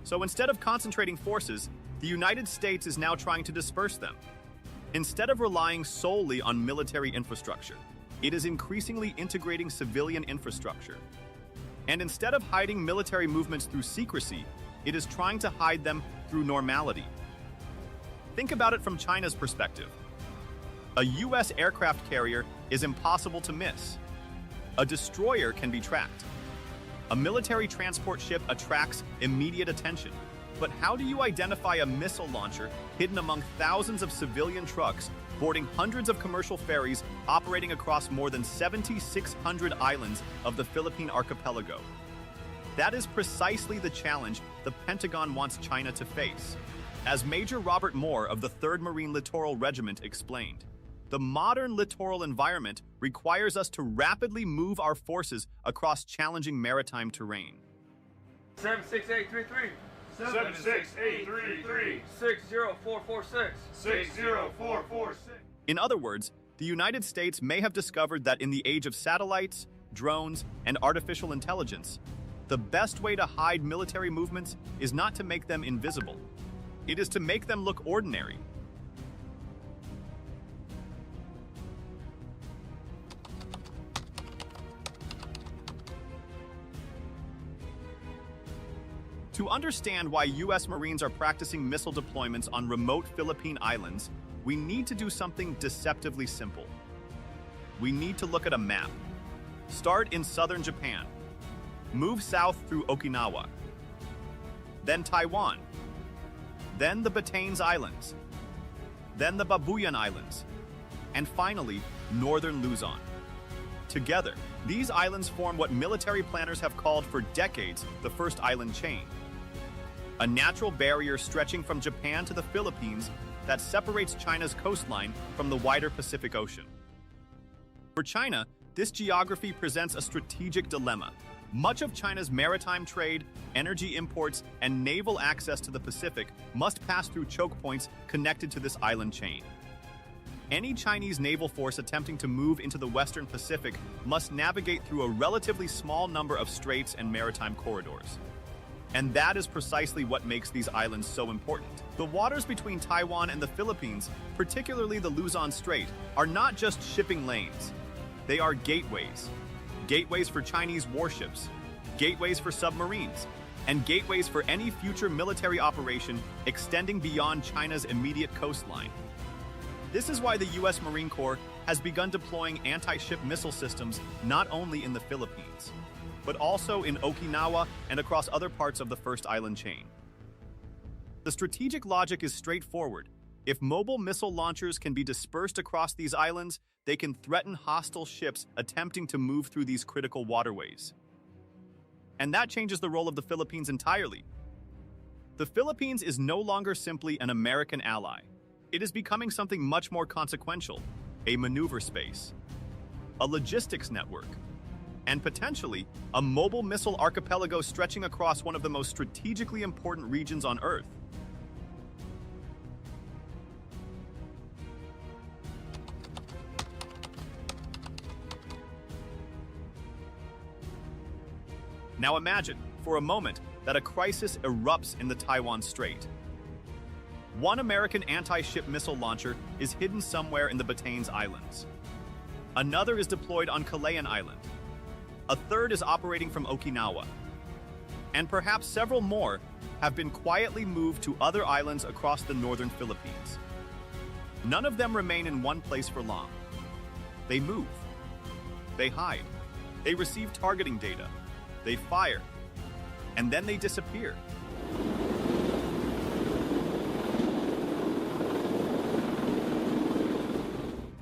So instead of concentrating forces, the United States is now trying to disperse them. Instead of relying solely on military infrastructure, it is increasingly integrating civilian infrastructure. And instead of hiding military movements through secrecy, it is trying to hide them through normality. Think about it from China's perspective. A U.S. aircraft carrier is impossible to miss. A destroyer can be tracked. A military transport ship attracts immediate attention. But how do you identify a missile launcher hidden among thousands of civilian trucks, boarding hundreds of commercial ferries, operating across more than 7,600 islands of the Philippine archipelago? That is precisely the challenge the Pentagon wants China to face. As Major Robert Moore of the 3rd Marine Littoral Regiment explained, the modern littoral environment requires us to rapidly move our forces across challenging maritime terrain. 76833. 76833. 60446. 60446. In other words, the United States may have discovered that in the age of satellites, drones, and artificial intelligence, the best way to hide military movements is not to make them invisible. It is to make them look ordinary. To understand why U.S. Marines are practicing missile deployments on remote Philippine islands, we need to do something deceptively simple. We need to look at a map. Start in southern Japan. Move south through Okinawa. Then Taiwan. Then the Batanes Islands. Then the Babuyan Islands. And finally, northern Luzon. Together, these islands form what military planners have called for decades the first island chain. A natural barrier stretching from Japan to the Philippines that separates China's coastline from the wider Pacific Ocean. For China, this geography presents a strategic dilemma. Much of China's maritime trade, energy imports, and naval access to the Pacific must pass through choke points connected to this island chain. Any Chinese naval force attempting to move into the Western Pacific must navigate through a relatively small number of straits and maritime corridors. And that is precisely what makes these islands so important. The waters between Taiwan and the Philippines, particularly the Luzon Strait, are not just shipping lanes. They are gateways. Gateways for Chinese warships, gateways for submarines, and gateways for any future military operation extending beyond China's immediate coastline. This is why the U.S. Marine Corps has begun deploying anti-ship missile systems not only in the Philippines, but also in Okinawa and across other parts of the first island chain. The strategic logic is straightforward. If mobile missile launchers can be dispersed across these islands, they can threaten hostile ships attempting to move through these critical waterways. And that changes the role of the Philippines entirely. The Philippines is no longer simply an American ally. It is becoming something much more consequential, a maneuver space, a logistics network, and potentially a mobile missile archipelago stretching across one of the most strategically important regions on Earth. Now imagine, for a moment, that a crisis erupts in the Taiwan Strait. One American anti-ship missile launcher is hidden somewhere in the Batanes Islands. Another is deployed on Calayan Island. A third is operating from Okinawa. And perhaps several more have been quietly moved to other islands across the northern Philippines. None of them remain in one place for long. They move. They hide. They receive targeting data, they fire, and then they disappear.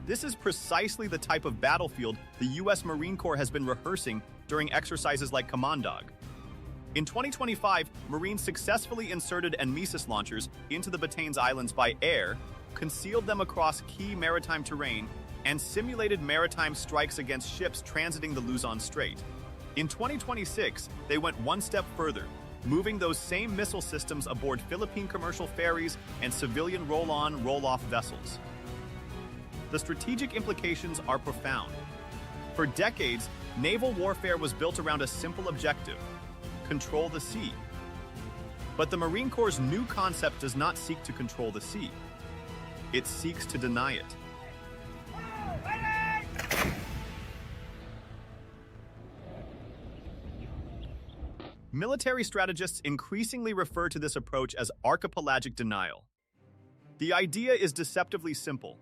This is precisely the type of battlefield the U.S. Marine Corps has been rehearsing during exercises like Command Dog. In 2025, Marines successfully inserted NMESIS launchers into the Batanes Islands by air, concealed them across key maritime terrain, and simulated maritime strikes against ships transiting the Luzon Strait. In 2026, they went one step further, moving those same missile systems aboard Philippine commercial ferries and civilian roll-on, roll-off vessels. The strategic implications are profound. For decades, naval warfare was built around a simple objective: control the sea. But the Marine Corps' new concept does not seek to control the sea. It seeks to deny it. Military strategists increasingly refer to this approach as archipelagic denial. The idea is deceptively simple.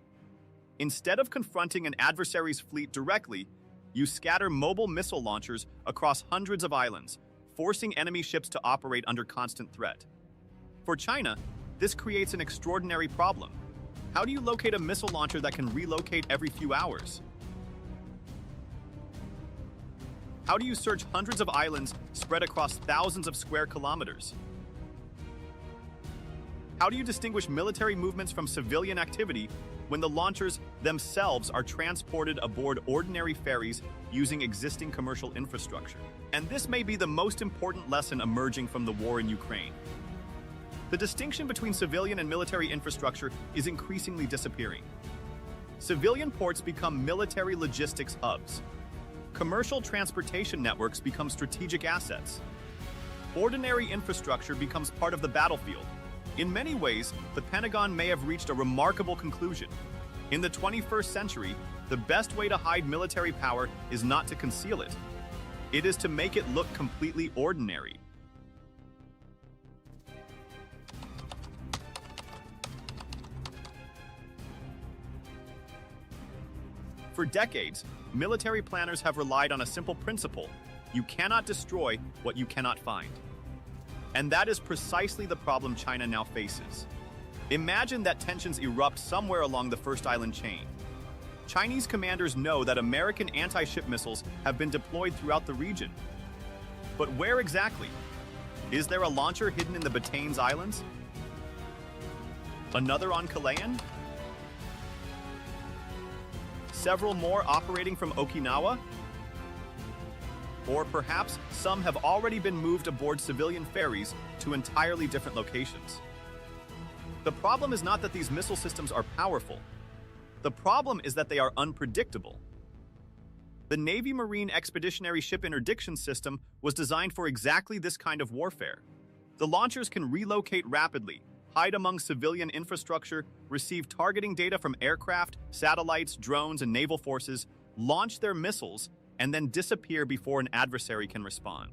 Instead of confronting an adversary's fleet directly, you scatter mobile missile launchers across hundreds of islands, forcing enemy ships to operate under constant threat. For China, this creates an extraordinary problem. How do you locate a missile launcher that can relocate every few hours? How do you search hundreds of islands spread across thousands of square kilometers? How do you distinguish military movements from civilian activity when the launchers themselves are transported aboard ordinary ferries using existing commercial infrastructure? And this may be the most important lesson emerging from the war in Ukraine. The distinction between civilian and military infrastructure is increasingly disappearing. Civilian ports become military logistics hubs. Commercial transportation networks become strategic assets. Ordinary infrastructure becomes part of the battlefield. In many ways, the Pentagon may have reached a remarkable conclusion. In the 21st century, the best way to hide military power is not to conceal it. It is to make it look completely ordinary. For decades, military planners have relied on a simple principle: you cannot destroy what you cannot find. And that is precisely the problem China now faces. Imagine that tensions erupt somewhere along the First Island chain. Chinese commanders know that American anti-ship missiles have been deployed throughout the region. But where exactly? Is there a launcher hidden in the Batanes Islands? Another on Calayan? Several more operating from Okinawa? Or perhaps some have already been moved aboard civilian ferries to entirely different locations. The problem is not that these missile systems are powerful. The problem is that they are unpredictable. The Navy Marine Expeditionary Ship Interdiction System was designed for exactly this kind of warfare. The launchers can relocate rapidly, hide among civilian infrastructure, receive targeting data from aircraft, satellites, drones, and naval forces, launch their missiles, and then disappear before an adversary can respond.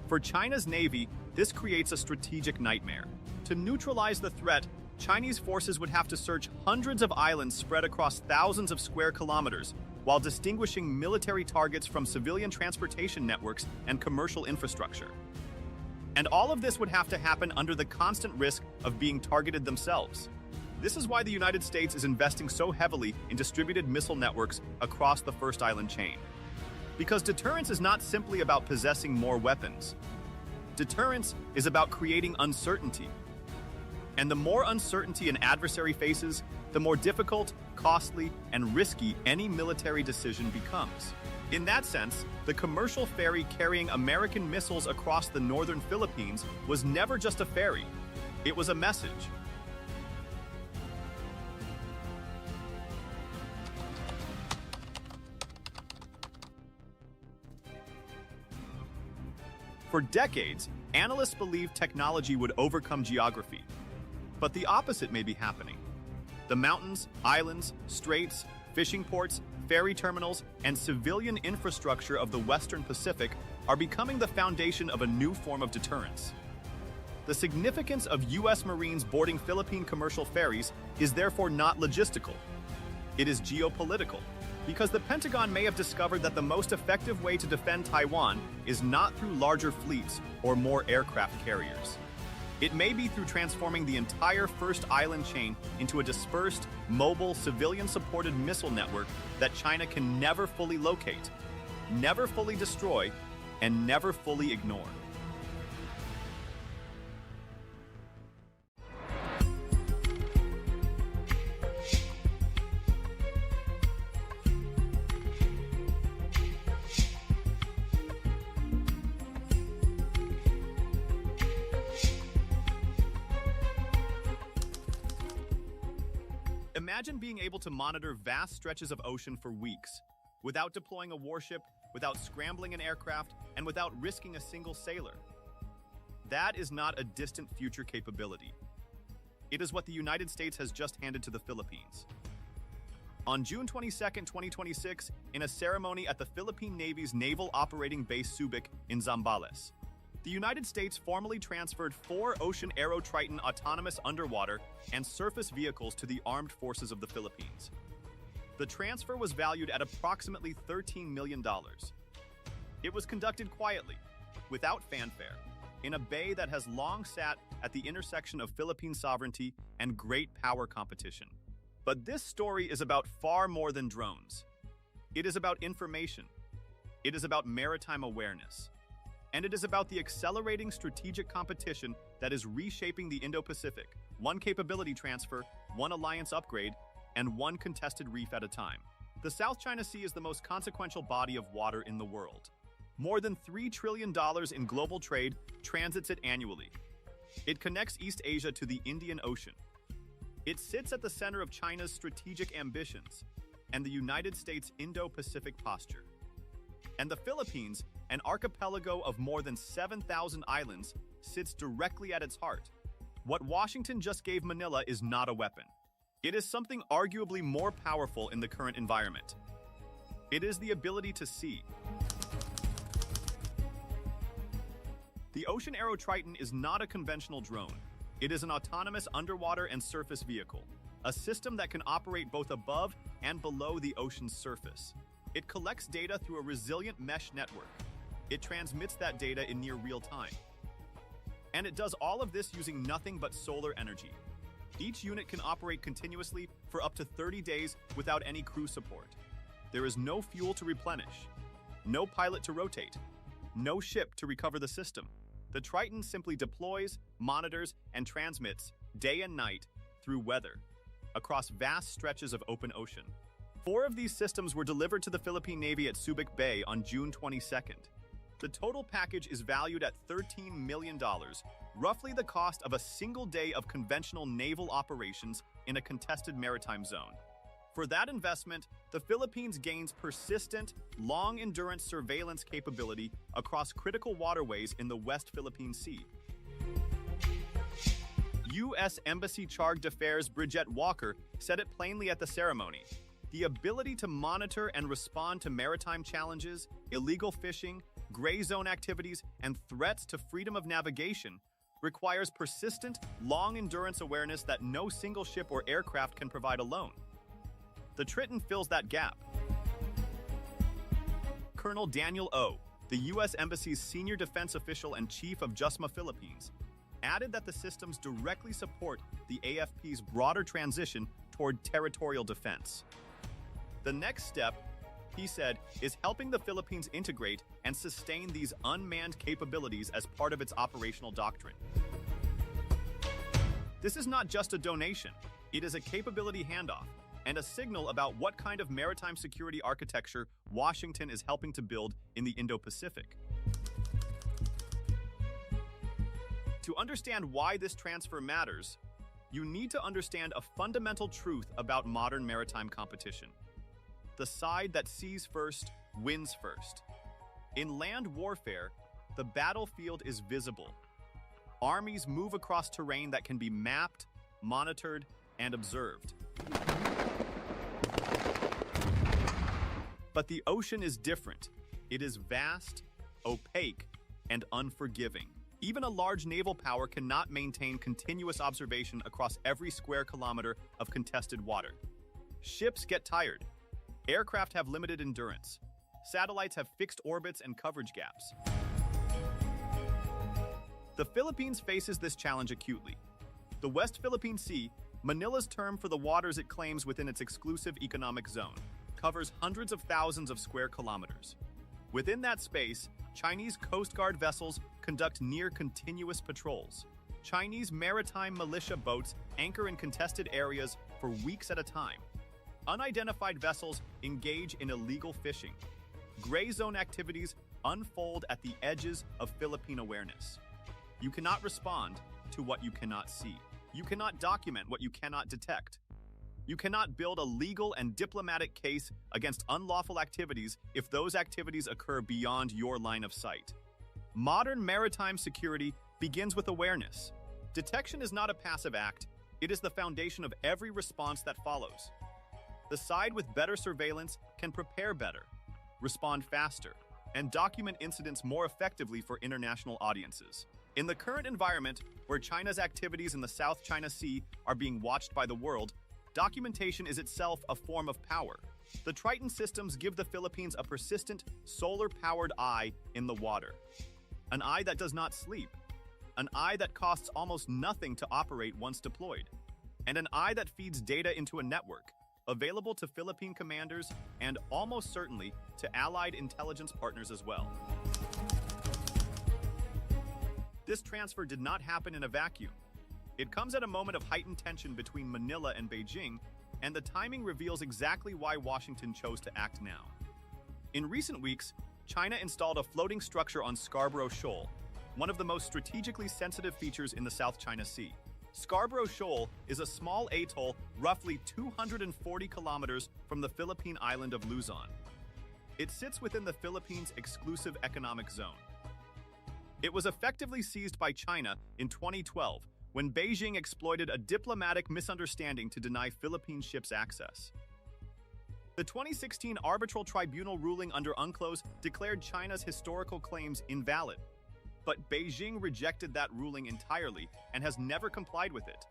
For China's Navy, this creates a strategic nightmare. To neutralize the threat, Chinese forces would have to search hundreds of islands spread across thousands of square kilometers, while distinguishing military targets from civilian transportation networks and commercial infrastructure. And all of this would have to happen under the constant risk of being targeted themselves. This is why the United States is investing so heavily in distributed missile networks across the First Island chain. Because deterrence is not simply about possessing more weapons. Deterrence is about creating uncertainty. And the more uncertainty an adversary faces, the more difficult, costly, and risky any military decision becomes. In that sense, the commercial ferry carrying American missiles across the northern Philippines was never just a ferry. It was a message. For decades, analysts believed technology would overcome geography. But the opposite may be happening. The mountains, islands, straits, fishing ports, ferry terminals, and civilian infrastructure of the Western Pacific are becoming the foundation of a new form of deterrence. The significance of U.S. Marines boarding Philippine commercial ferries is therefore not logistical. It is geopolitical. Because the Pentagon may have discovered that the most effective way to defend Taiwan is not through larger fleets or more aircraft carriers. It may be through transforming the entire first island chain into a dispersed, mobile, civilian-supported missile network that China can never fully locate, never fully destroy, and never fully ignore. Imagine being able to monitor vast stretches of ocean for weeks, without deploying a warship, without scrambling an aircraft, and without risking a single sailor. That is not a distant future capability. It is what the United States has just handed to the Philippines. On June 22, 2026, in a ceremony at the Philippine Navy's Naval Operating Base Subic in Zambales, the United States formally transferred 4 Ocean Aero Triton autonomous underwater and surface vehicles to the armed forces of the Philippines. The transfer was valued at approximately $13 million. It was conducted quietly, without fanfare, in a bay that has long sat at the intersection of Philippine sovereignty and great power competition. But this story is about far more than drones. It is about information. It is about maritime awareness. And it is about the accelerating strategic competition that is reshaping the Indo-Pacific, one capability transfer, one alliance upgrade, and one contested reef at a time. The South China Sea is the most consequential body of water in the world. More than $3 trillion in global trade transits it annually. It connects East Asia to the Indian Ocean. It sits at the center of China's strategic ambitions and the United States' Indo-Pacific posture. And the Philippines, an archipelago of more than 7,000 islands, sits directly at its heart. What Washington just gave Manila is not a weapon. It is something arguably more powerful in the current environment. It is the ability to see. The Ocean Aero Triton is not a conventional drone. It is an autonomous underwater and surface vehicle, a system that can operate both above and below the ocean's surface. It collects data through a resilient mesh network. It transmits that data in near real time. And it does all of this using nothing but solar energy. Each unit can operate continuously for up to 30 days without any crew support. There is no fuel to replenish, no pilot to rotate, no ship to recover the system. The Triton simply deploys, monitors, and transmits day and night through weather across vast stretches of open ocean. 4 of these systems were delivered to the Philippine Navy at Subic Bay on June 22nd. The total package is valued at $13 million, roughly the cost of a single day of conventional naval operations in a contested maritime zone. For that investment, the Philippines gains persistent, long-endurance surveillance capability across critical waterways in the West Philippine Sea. U.S. Embassy Charge d'Affaires Bridget Walker said it plainly at the ceremony. The ability to monitor and respond to maritime challenges, illegal fishing, gray zone activities, and threats to freedom of navigation requires persistent, long-endurance awareness that no single ship or aircraft can provide alone. The Triton fills that gap. Colonel Daniel O., the U.S. Embassy's senior defense official and chief of JUSMA Philippines, added that the systems directly support the AFP's broader transition toward territorial defense. The next step, he said, is helping the Philippines integrate and sustain these unmanned capabilities as part of its operational doctrine. This is not just a donation, it is a capability handoff and a signal about what kind of maritime security architecture Washington is helping to build in the Indo-Pacific. To understand why this transfer matters, you need to understand a fundamental truth about modern maritime competition. The side that sees first wins first. In land warfare, the battlefield is visible. Armies move across terrain that can be mapped, monitored, and observed. But the ocean is different. It is vast, opaque, and unforgiving. Even a large naval power cannot maintain continuous observation across every square kilometer of contested water. Ships get tired. Aircraft have limited endurance. Satellites have fixed orbits and coverage gaps. The Philippines faces this challenge acutely. The West Philippine Sea, Manila's term for the waters it claims within its exclusive economic zone, covers hundreds of thousands of square kilometers. Within that space, Chinese Coast Guard vessels conduct near-continuous patrols. Chinese maritime militia boats anchor in contested areas for weeks at a time. Unidentified vessels engage in illegal fishing. Gray zone activities unfold at the edges of Philippine awareness. You cannot respond to what you cannot see. You cannot document what you cannot detect. You cannot build a legal and diplomatic case against unlawful activities if those activities occur beyond your line of sight. Modern maritime security begins with awareness. Detection is not a passive act, it is the foundation of every response that follows. The side with better surveillance can prepare better, respond faster, and document incidents more effectively for international audiences. In the current environment, where China's activities in the South China Sea are being watched by the world, documentation is itself a form of power. The Triton systems give the Philippines a persistent, solar-powered eye in the water. An eye that does not sleep. An eye that costs almost nothing to operate once deployed. And an eye that feeds data into a network, available to Philippine commanders and almost certainly to allied intelligence partners as well. This transfer did not happen in a vacuum. It comes at a moment of heightened tension between Manila and Beijing, and the timing reveals exactly why Washington chose to act now. In recent weeks, China installed a floating structure on Scarborough Shoal, one of the most strategically sensitive features in the South China Sea. Scarborough Shoal is a small atoll roughly 240 kilometers from the Philippine island of Luzon. It sits within the Philippines' exclusive economic zone. It was effectively seized by China in 2012 when Beijing exploited a diplomatic misunderstanding to deny Philippine ships access. The 2016 arbitral tribunal ruling under UNCLOS declared China's historical claims invalid, but Beijing rejected that ruling entirely and has never complied with it.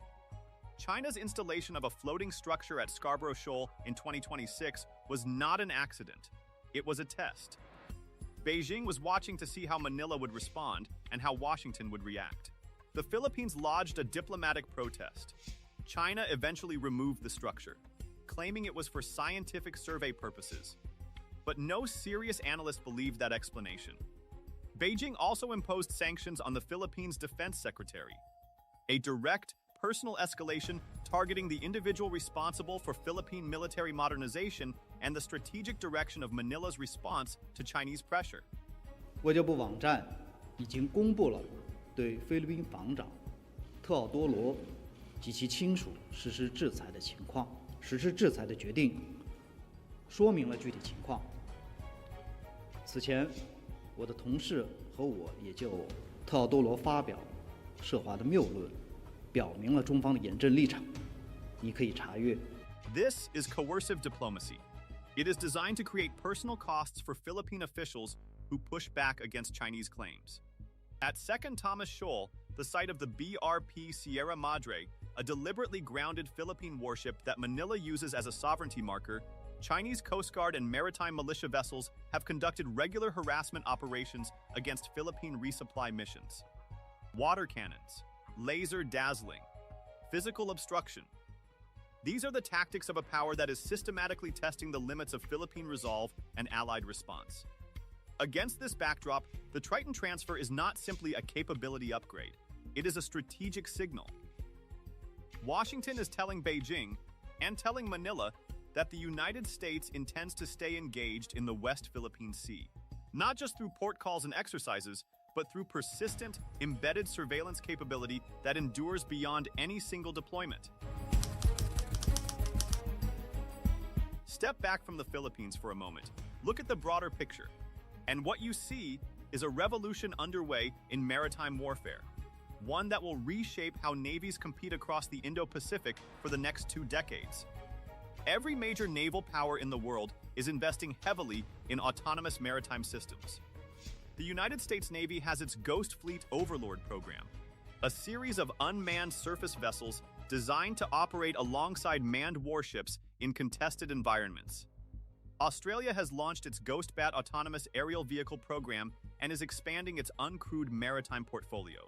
China's installation of a floating structure at Scarborough Shoal in 2026 was not an accident. It was a test. Beijing was watching to see how Manila would respond and how Washington would react. The Philippines lodged a diplomatic protest. China eventually removed the structure, claiming it was for scientific survey purposes. But no serious analyst believed that explanation. Beijing also imposed sanctions on the Philippines' defense secretary, a direct, personal escalation targeting the individual responsible for Philippine military modernization and the strategic direction of Manila's response to Chinese pressure. 外交部网站已经公布了对菲律宾防长特奥多罗及其亲属实施制裁的情况，实施制裁的决定说明了具体情况。此前，我的同事和我也就特奥多罗发表涉华的谬论，表明了中方的严正立场，你可以查阅。This is coercive diplomacy. It is designed to create personal costs for Philippine officials who push back against Chinese claims. At Second Thomas Shoal, the site of the BRP Sierra Madre, a deliberately grounded Philippine warship that Manila uses as a sovereignty marker, Chinese Coast Guard and maritime militia vessels have conducted regular harassment operations against Philippine resupply missions. Water cannons, laser dazzling, physical obstruction. These are the tactics of a power that is systematically testing the limits of Philippine resolve and allied response. Against this backdrop, the Triton transfer is not simply a capability upgrade. It is a strategic signal. Washington is telling Beijing and telling Manila that the United States intends to stay engaged in the West Philippine Sea, not just through port calls and exercises, but through persistent, embedded surveillance capability that endures beyond any single deployment. Step back from the Philippines for a moment. Look at the broader picture. And what you see is a revolution underway in maritime warfare, one that will reshape how navies compete across the Indo-Pacific for the next 2 decades. Every major naval power in the world is investing heavily in autonomous maritime systems. The United States Navy has its Ghost Fleet Overlord program, a series of unmanned surface vessels designed to operate alongside manned warships in contested environments. Australia has launched its Ghostbat autonomous aerial vehicle program and is expanding its uncrewed maritime portfolio.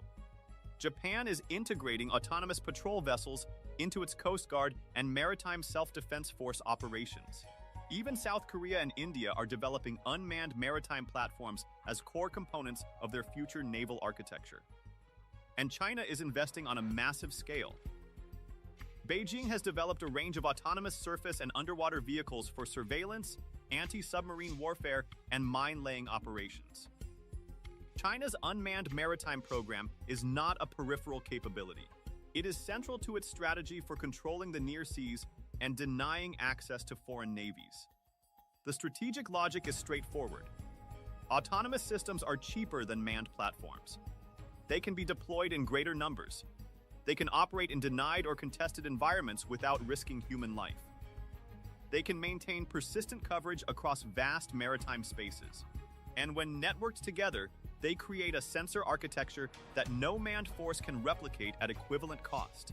Japan is integrating autonomous patrol vessels into its Coast Guard and maritime self-defense force operations. Even South Korea and India are developing unmanned maritime platforms as core components of their future naval architecture. And China is investing on a massive scale. Beijing has developed a range of autonomous surface and underwater vehicles for surveillance, anti-submarine warfare, and mine-laying operations. China's unmanned maritime program is not a peripheral capability. It is central to its strategy for controlling the near seas and denying access to foreign navies. The strategic logic is straightforward. Autonomous systems are cheaper than manned platforms. They can be deployed in greater numbers. They can operate in denied or contested environments without risking human life. They can maintain persistent coverage across vast maritime spaces. And when networked together, they create a sensor architecture that no manned force can replicate at equivalent cost.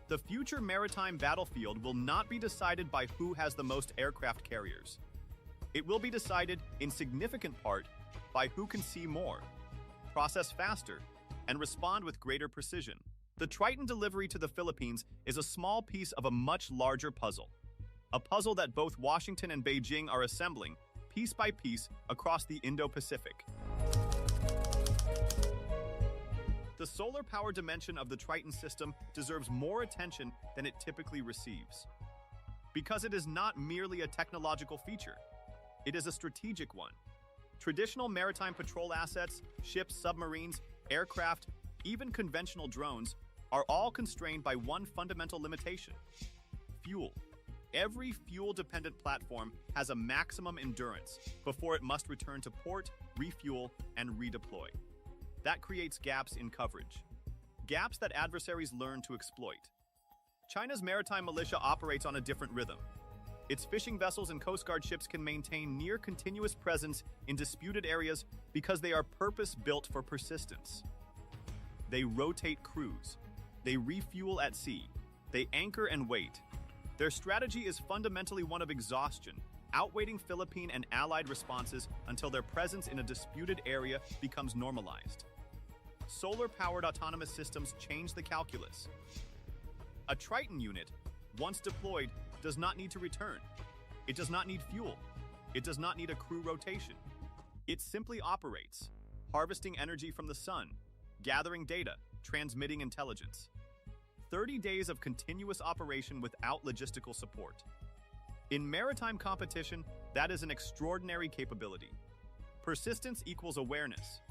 The future maritime battlefield will not be decided by who has the most aircraft carriers. It will be decided, in significant part, by who can see more, process faster, and respond with greater precision. The Triton delivery to the Philippines is a small piece of a much larger puzzle. A puzzle that both Washington and Beijing are assembling, piece by piece, across the Indo-Pacific. The solar power dimension of the Triton system deserves more attention than it typically receives. Because it is not merely a technological feature, it is a strategic one. Traditional maritime patrol assets, ships, submarines, aircraft, even conventional drones, are all constrained by one fundamental limitation: fuel. Every fuel-dependent platform has a maximum endurance before it must return to port, refuel, and redeploy. That creates gaps in coverage. Gaps that adversaries learn to exploit. China's maritime militia operates on a different rhythm. Its fishing vessels and Coast Guard ships can maintain near-continuous presence in disputed areas because they are purpose-built for persistence. They rotate crews. They refuel at sea. They anchor and wait. Their strategy is fundamentally one of exhaustion, outweighting Philippine and allied responses until their presence in a disputed area becomes normalized. Solar-powered autonomous systems change the calculus. A Triton unit, once deployed, does not need to return. It does not need fuel. It does not need a crew rotation. It simply operates, harvesting energy from the sun, gathering data, transmitting intelligence. 30 days of continuous operation without logistical support. In maritime competition, that is an extraordinary capability. Persistence equals awareness.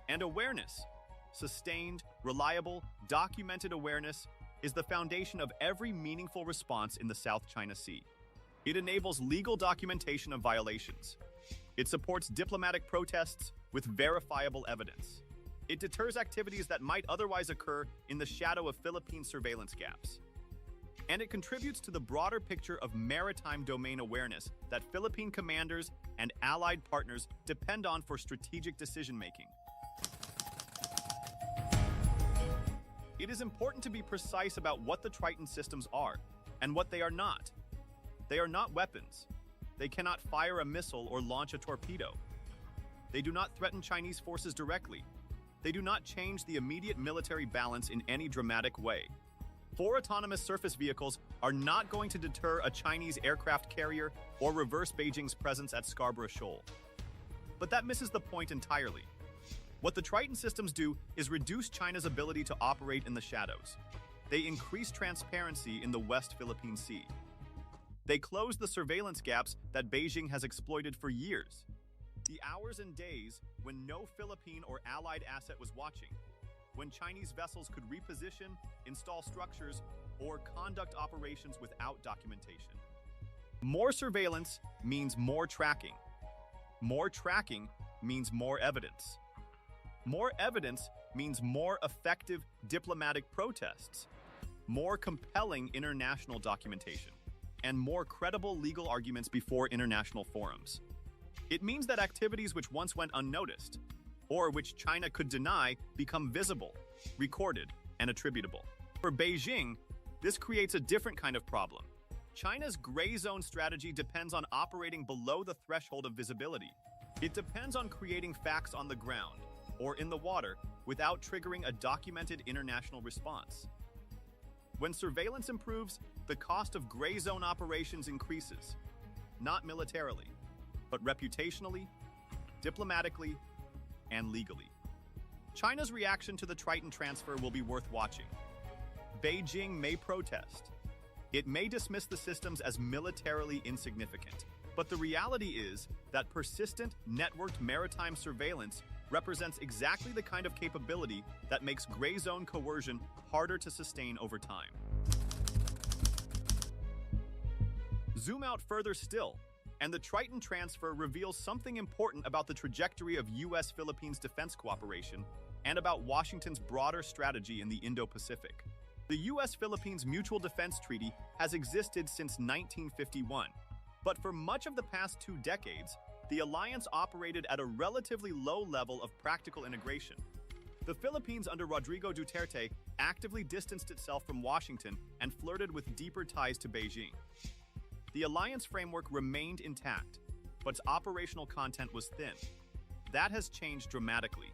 And awareness, sustained, reliable, documented awareness, is the foundation of every meaningful response in the South China Sea. It enables legal documentation of violations. It supports diplomatic protests with verifiable evidence. It deters activities that might otherwise occur in the shadow of Philippine surveillance gaps. And it contributes to the broader picture of maritime domain awareness that Philippine commanders and allied partners depend on for strategic decision-making. It is important to be precise about what the Triton systems are and what they are not. They are not weapons. They cannot fire a missile or launch a torpedo. They do not threaten Chinese forces directly. They do not change the immediate military balance in any dramatic way. 4 autonomous surface vehicles are not going to deter a Chinese aircraft carrier or reverse Beijing's presence at Scarborough Shoal. But that misses the point entirely. What the Triton systems do is reduce China's ability to operate in the shadows. They increase transparency in the West Philippine Sea. They close the surveillance gaps that Beijing has exploited for years. The hours and days when no Philippine or allied asset was watching, when Chinese vessels could reposition, install structures, or conduct operations without documentation. More surveillance means more tracking. More tracking means more evidence. More evidence means more effective diplomatic protests, more compelling international documentation, and more credible legal arguments before international forums. It means that activities which once went unnoticed, or which China could deny, become visible, recorded, and attributable. For Beijing, this creates a different kind of problem. China's gray zone strategy depends on operating below the threshold of visibility. It depends on creating facts on the ground, or in the water, without triggering a documented international response. When surveillance improves, the cost of gray zone operations increases, not militarily, but reputationally, diplomatically, and legally. China's reaction to the Triton transfer will be worth watching. Beijing may protest. It may dismiss the systems as militarily insignificant. But the reality is that persistent, networked maritime surveillance represents exactly the kind of capability that makes gray zone coercion harder to sustain over time. Zoom out further still, and the Triton transfer reveals something important about the trajectory of U.S. Philippines defense cooperation and about Washington's broader strategy in the Indo-Pacific. The U.S. Philippines Mutual Defense Treaty has existed since 1951, but for much of the past 2 decades, the alliance operated at a relatively low level of practical integration. The Philippines under Rodrigo Duterte actively distanced itself from Washington and flirted with deeper ties to Beijing. The alliance framework remained intact, but its operational content was thin. That has changed dramatically.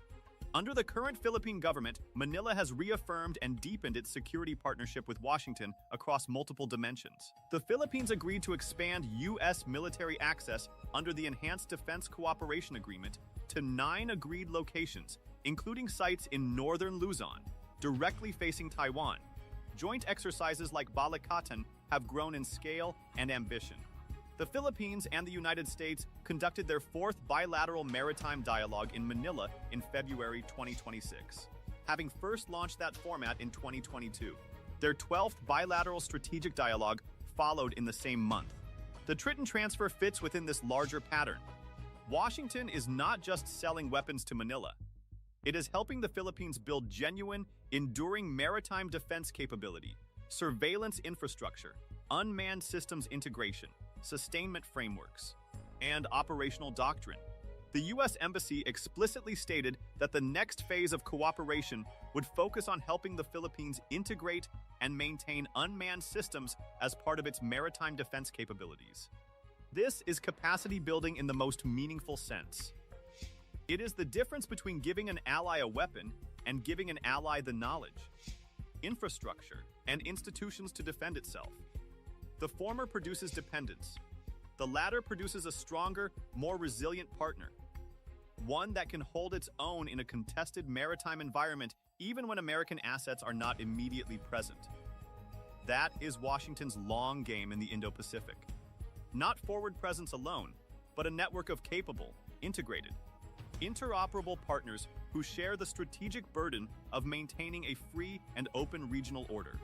Under the current Philippine government, Manila has reaffirmed and deepened its security partnership with Washington across multiple dimensions. The Philippines agreed to expand U.S. military access under the Enhanced Defense Cooperation Agreement to 9 agreed locations, including sites in northern Luzon, directly facing Taiwan. Joint exercises like Balikatan have grown in scale and ambition. The Philippines and the United States conducted their 4th bilateral maritime dialogue in Manila in February 2026, having first launched that format in 2022. Their 12th bilateral strategic dialogue followed in the same month. The Triton transfer fits within this larger pattern. Washington is not just selling weapons to Manila. It is helping the Philippines build genuine, enduring maritime defense capability, surveillance infrastructure, unmanned systems integration, sustainment frameworks, and operational doctrine. The U.S. Embassy explicitly stated that the next phase of cooperation would focus on helping the Philippines integrate and maintain unmanned systems as part of its maritime defense capabilities. This is capacity building in the most meaningful sense. It is the difference between giving an ally a weapon and giving an ally the knowledge, infrastructure, and institutions to defend itself. The former produces dependence. The latter produces a stronger, more resilient partner. One that can hold its own in a contested maritime environment even when American assets are not immediately present. That is Washington's long game in the Indo-Pacific. Not forward presence alone, but a network of capable, integrated, interoperable partners who share the strategic burden of maintaining a free and open regional order.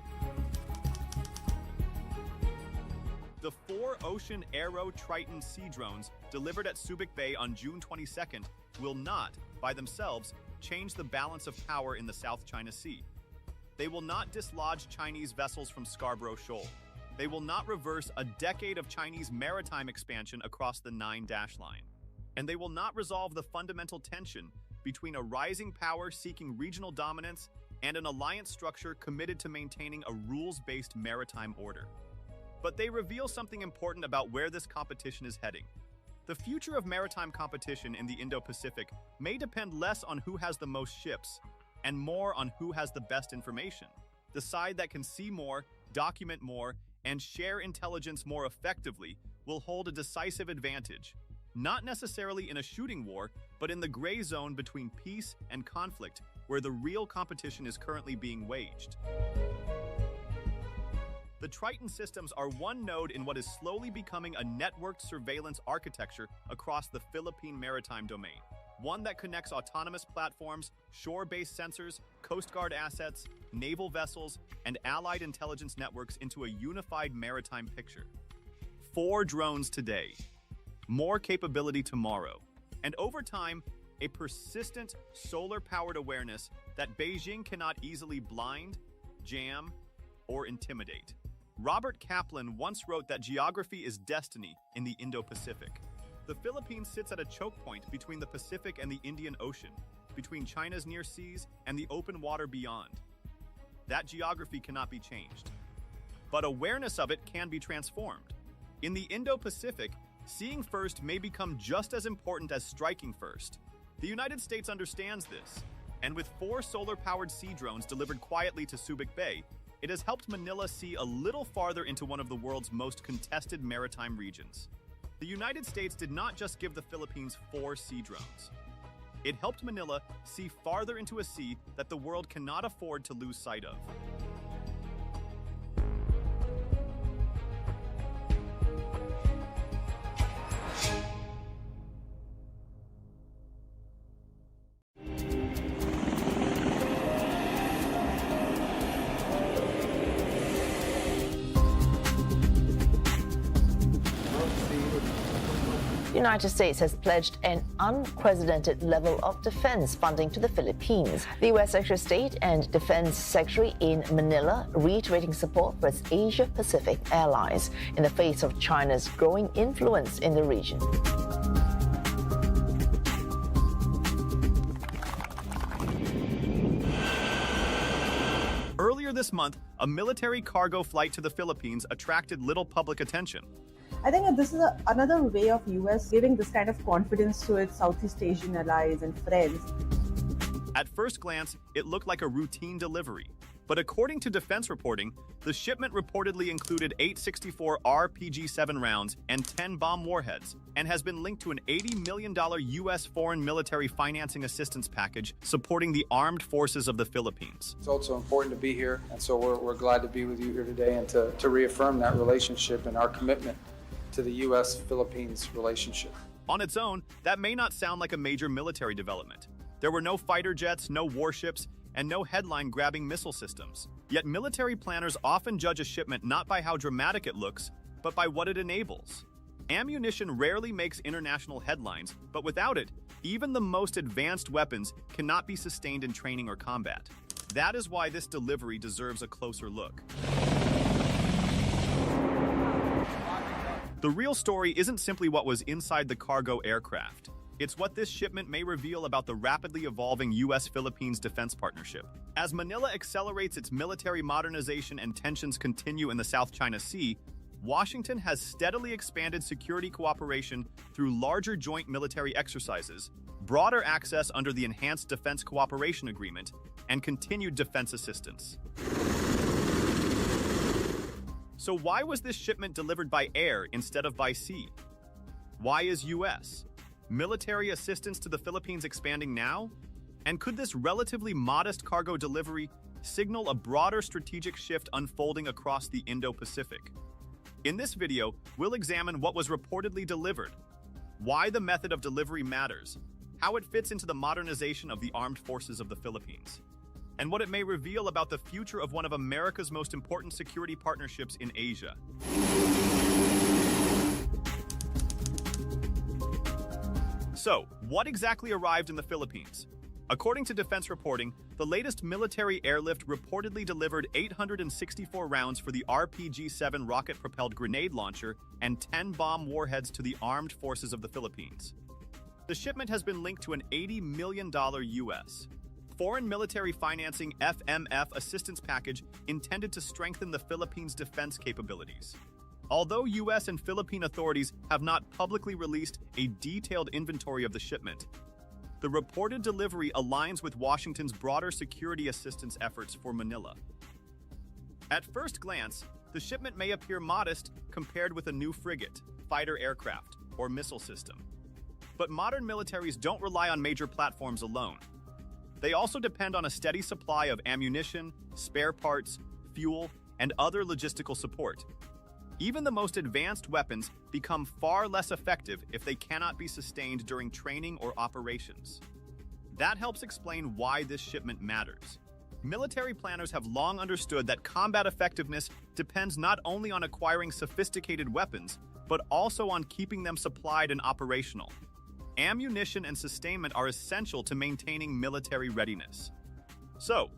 The 4 Ocean Aero Triton Sea drones delivered at Subic Bay on June 22nd will not, by themselves, change the balance of power in the South China Sea. They will not dislodge Chinese vessels from Scarborough Shoal. They will not reverse a decade of Chinese maritime expansion across the 9-dash line. And they will not resolve the fundamental tension between a rising power seeking regional dominance and an alliance structure committed to maintaining a rules-based maritime order. But they reveal something important about where this competition is heading. The future of maritime competition in the Indo-Pacific may depend less on who has the most ships and more on who has the best information. The side that can see more, document more, and share intelligence more effectively will hold a decisive advantage, not necessarily in a shooting war, but in the gray zone between peace and conflict, where the real competition is currently being waged. The Triton systems are one node in what is slowly becoming a networked surveillance architecture across the Philippine maritime domain. One that connects autonomous platforms, shore-based sensors, Coast Guard assets, naval vessels, and allied intelligence networks into a unified maritime picture. 4 drones today, more capability tomorrow, and over time, a persistent solar-powered awareness that Beijing cannot easily blind, jam, or intimidate. Robert Kaplan once wrote that geography is destiny in the Indo-Pacific. The Philippines sits at a choke point between the Pacific and the Indian Ocean, between China's near seas and the open water beyond. That geography cannot be changed. but awareness of it can be transformed. In the Indo-Pacific, seeing first may become just as important as striking first. The United States understands this, and with 4 solar-powered sea drones delivered quietly to Subic Bay, it has helped Manila see a little farther into one of the world's most contested maritime regions. The United States did not just give the Philippines 4 sea drones. It helped Manila see farther into a sea that the world cannot afford to lose sight of. The United States has pledged an unprecedented level of defense funding to the Philippines. The U.S. Secretary of State and Defense Secretary in Manila reiterating support for its Asia-Pacific allies in the face of China's growing influence in the region. Earlier this month, a military cargo flight to the Philippines attracted little public attention. I think this is another way of U.S. giving this kind of confidence to its Southeast Asian allies and friends. At first glance, it looked like a routine delivery. But according to defense reporting, the shipment reportedly included 864 RPG-7 rounds and 10 bomb warheads, and has been linked to an $80 million U.S. foreign military financing assistance package supporting the armed forces of the Philippines. It's also important to be here, and so we're glad to be with you here today and to reaffirm that relationship and our commitment to the U.S. Philippines relationship. On its own, that may not sound like a major military development. There were no fighter jets, no warships, and no headline-grabbing missile systems. Yet military planners often judge a shipment not by how dramatic it looks, but by what it enables. Ammunition rarely makes international headlines, but without it, even the most advanced weapons cannot be sustained in training or combat. That is why this delivery deserves a closer look. The real story isn't simply what was inside the cargo aircraft. It's what this shipment may reveal about the rapidly evolving U.S. Philippines defense partnership. As Manila accelerates its military modernization and tensions continue in the South China Sea, Washington has steadily expanded security cooperation through larger joint military exercises, broader access under the Enhanced Defense Cooperation Agreement, and continued defense assistance. So why was this shipment delivered by air instead of by sea? Why is U.S. military assistance to the Philippines expanding now? And could this relatively modest cargo delivery signal a broader strategic shift unfolding across the Indo-Pacific? In this video, we'll examine what was reportedly delivered, why the method of delivery matters, how it fits into the modernization of the armed forces of the Philippines, and what it may reveal about the future of one of America's most important security partnerships in Asia. So, what exactly arrived in the Philippines? According to defense reporting, the latest military airlift reportedly delivered 864 rounds for the RPG-7 rocket-propelled grenade launcher and 10 bomb warheads to the armed forces of the Philippines. The shipment has been linked to an $80 million U.S. foreign military financing FMF assistance package intended to strengthen the Philippines' defense capabilities. Although U.S. and Philippine authorities have not publicly released a detailed inventory of the shipment, the reported delivery aligns with Washington's broader security assistance efforts for Manila. At first glance, the shipment may appear modest compared with a new frigate, fighter aircraft, or missile system. But modern militaries don't rely on major platforms alone. They also depend on a steady supply of ammunition, spare parts, fuel, and other logistical support. Even the most advanced weapons become far less effective if they cannot be sustained during training or operations. That helps explain why this shipment matters. Military planners have long understood that combat effectiveness depends not only on acquiring sophisticated weapons, but also on keeping them supplied and operational. Ammunition and sustainment are essential to maintaining military readiness. So,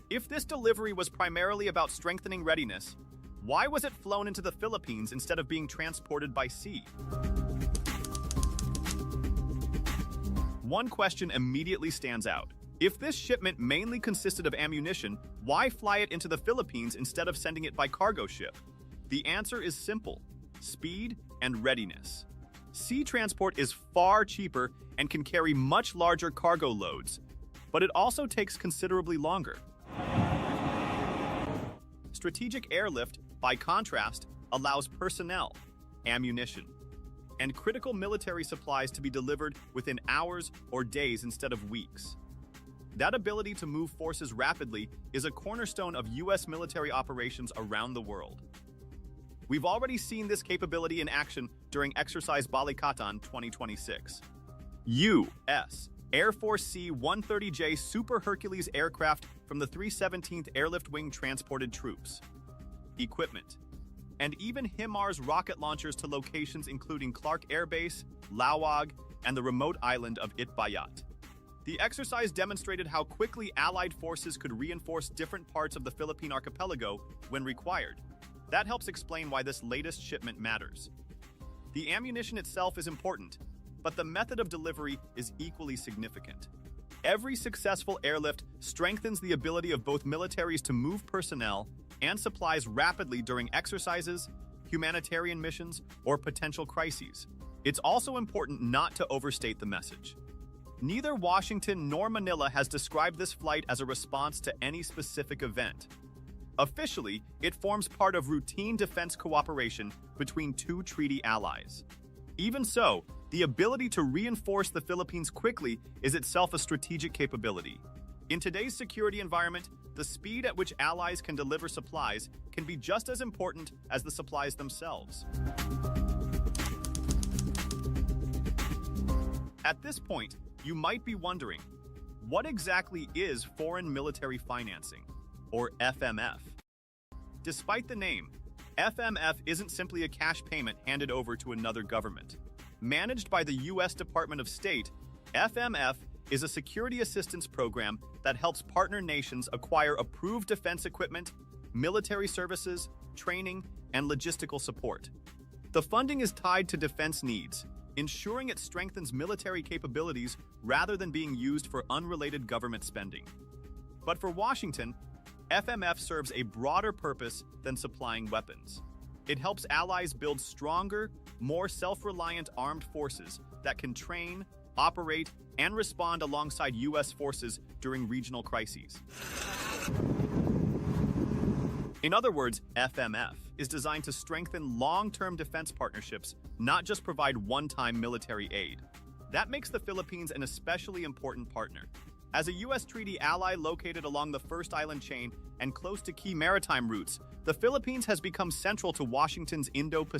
if this delivery was primarily about strengthening readiness, why was it flown into the Philippines instead of being transported by sea? One question immediately stands out. If this shipment mainly consisted of ammunition, why fly it into the Philippines instead of sending it by cargo ship? The answer is simple: speed and readiness. Sea transport is far cheaper and can carry much larger cargo loads, but it also takes considerably longer. Strategic airlift, by contrast, allows personnel, ammunition, and critical military supplies to be delivered within hours or days instead of weeks. That ability to move forces rapidly is a cornerstone of U.S. military operations around the world. We've already seen this capability in action during Exercise Balikatan 2026. U.S. Air Force C-130J Super Hercules aircraft from the 317th Airlift Wing transported troops, equipment, and even HIMARS rocket launchers to locations including Clark Air Base, Lawag, and the remote island of Itbayat. The exercise demonstrated how quickly Allied forces could reinforce different parts of the Philippine archipelago when required. That helps explain why this latest shipment matters. The ammunition itself is important, but the method of delivery is equally significant. Every successful airlift strengthens the ability of both militaries to move personnel and supplies rapidly during exercises, humanitarian missions, or potential crises. It's also important not to overstate the message. Neither Washington nor Manila has described this flight as a response to any specific event. Officially, it forms part of routine defense cooperation between two treaty allies. Even so, the ability to reinforce the Philippines quickly is itself a strategic capability. In today's security environment, the speed at which allies can deliver supplies can be just as important as the supplies themselves. At this point, you might be wondering, what exactly is foreign military financing, or FMF? Despite the name, FMF isn't simply a cash payment handed over to another government. Managed by the U.S. Department of State, FMF is a security assistance program that helps partner nations acquire approved defense equipment, military services, training, and logistical support. The funding is tied to defense needs, ensuring it strengthens military capabilities rather than being used for unrelated government spending. But for Washington, FMF serves a broader purpose than supplying weapons. It helps allies build stronger, more self-reliant armed forces that can train, operate, and respond alongside U.S. forces during regional crises. In other words, FMF is designed to strengthen long-term defense partnerships, not just provide one-time military aid. That makes the Philippines an especially important partner. As a U.S. treaty ally located along the first island chain and close to key maritime routes, the Philippines has become central to Washington's Indo-Pacific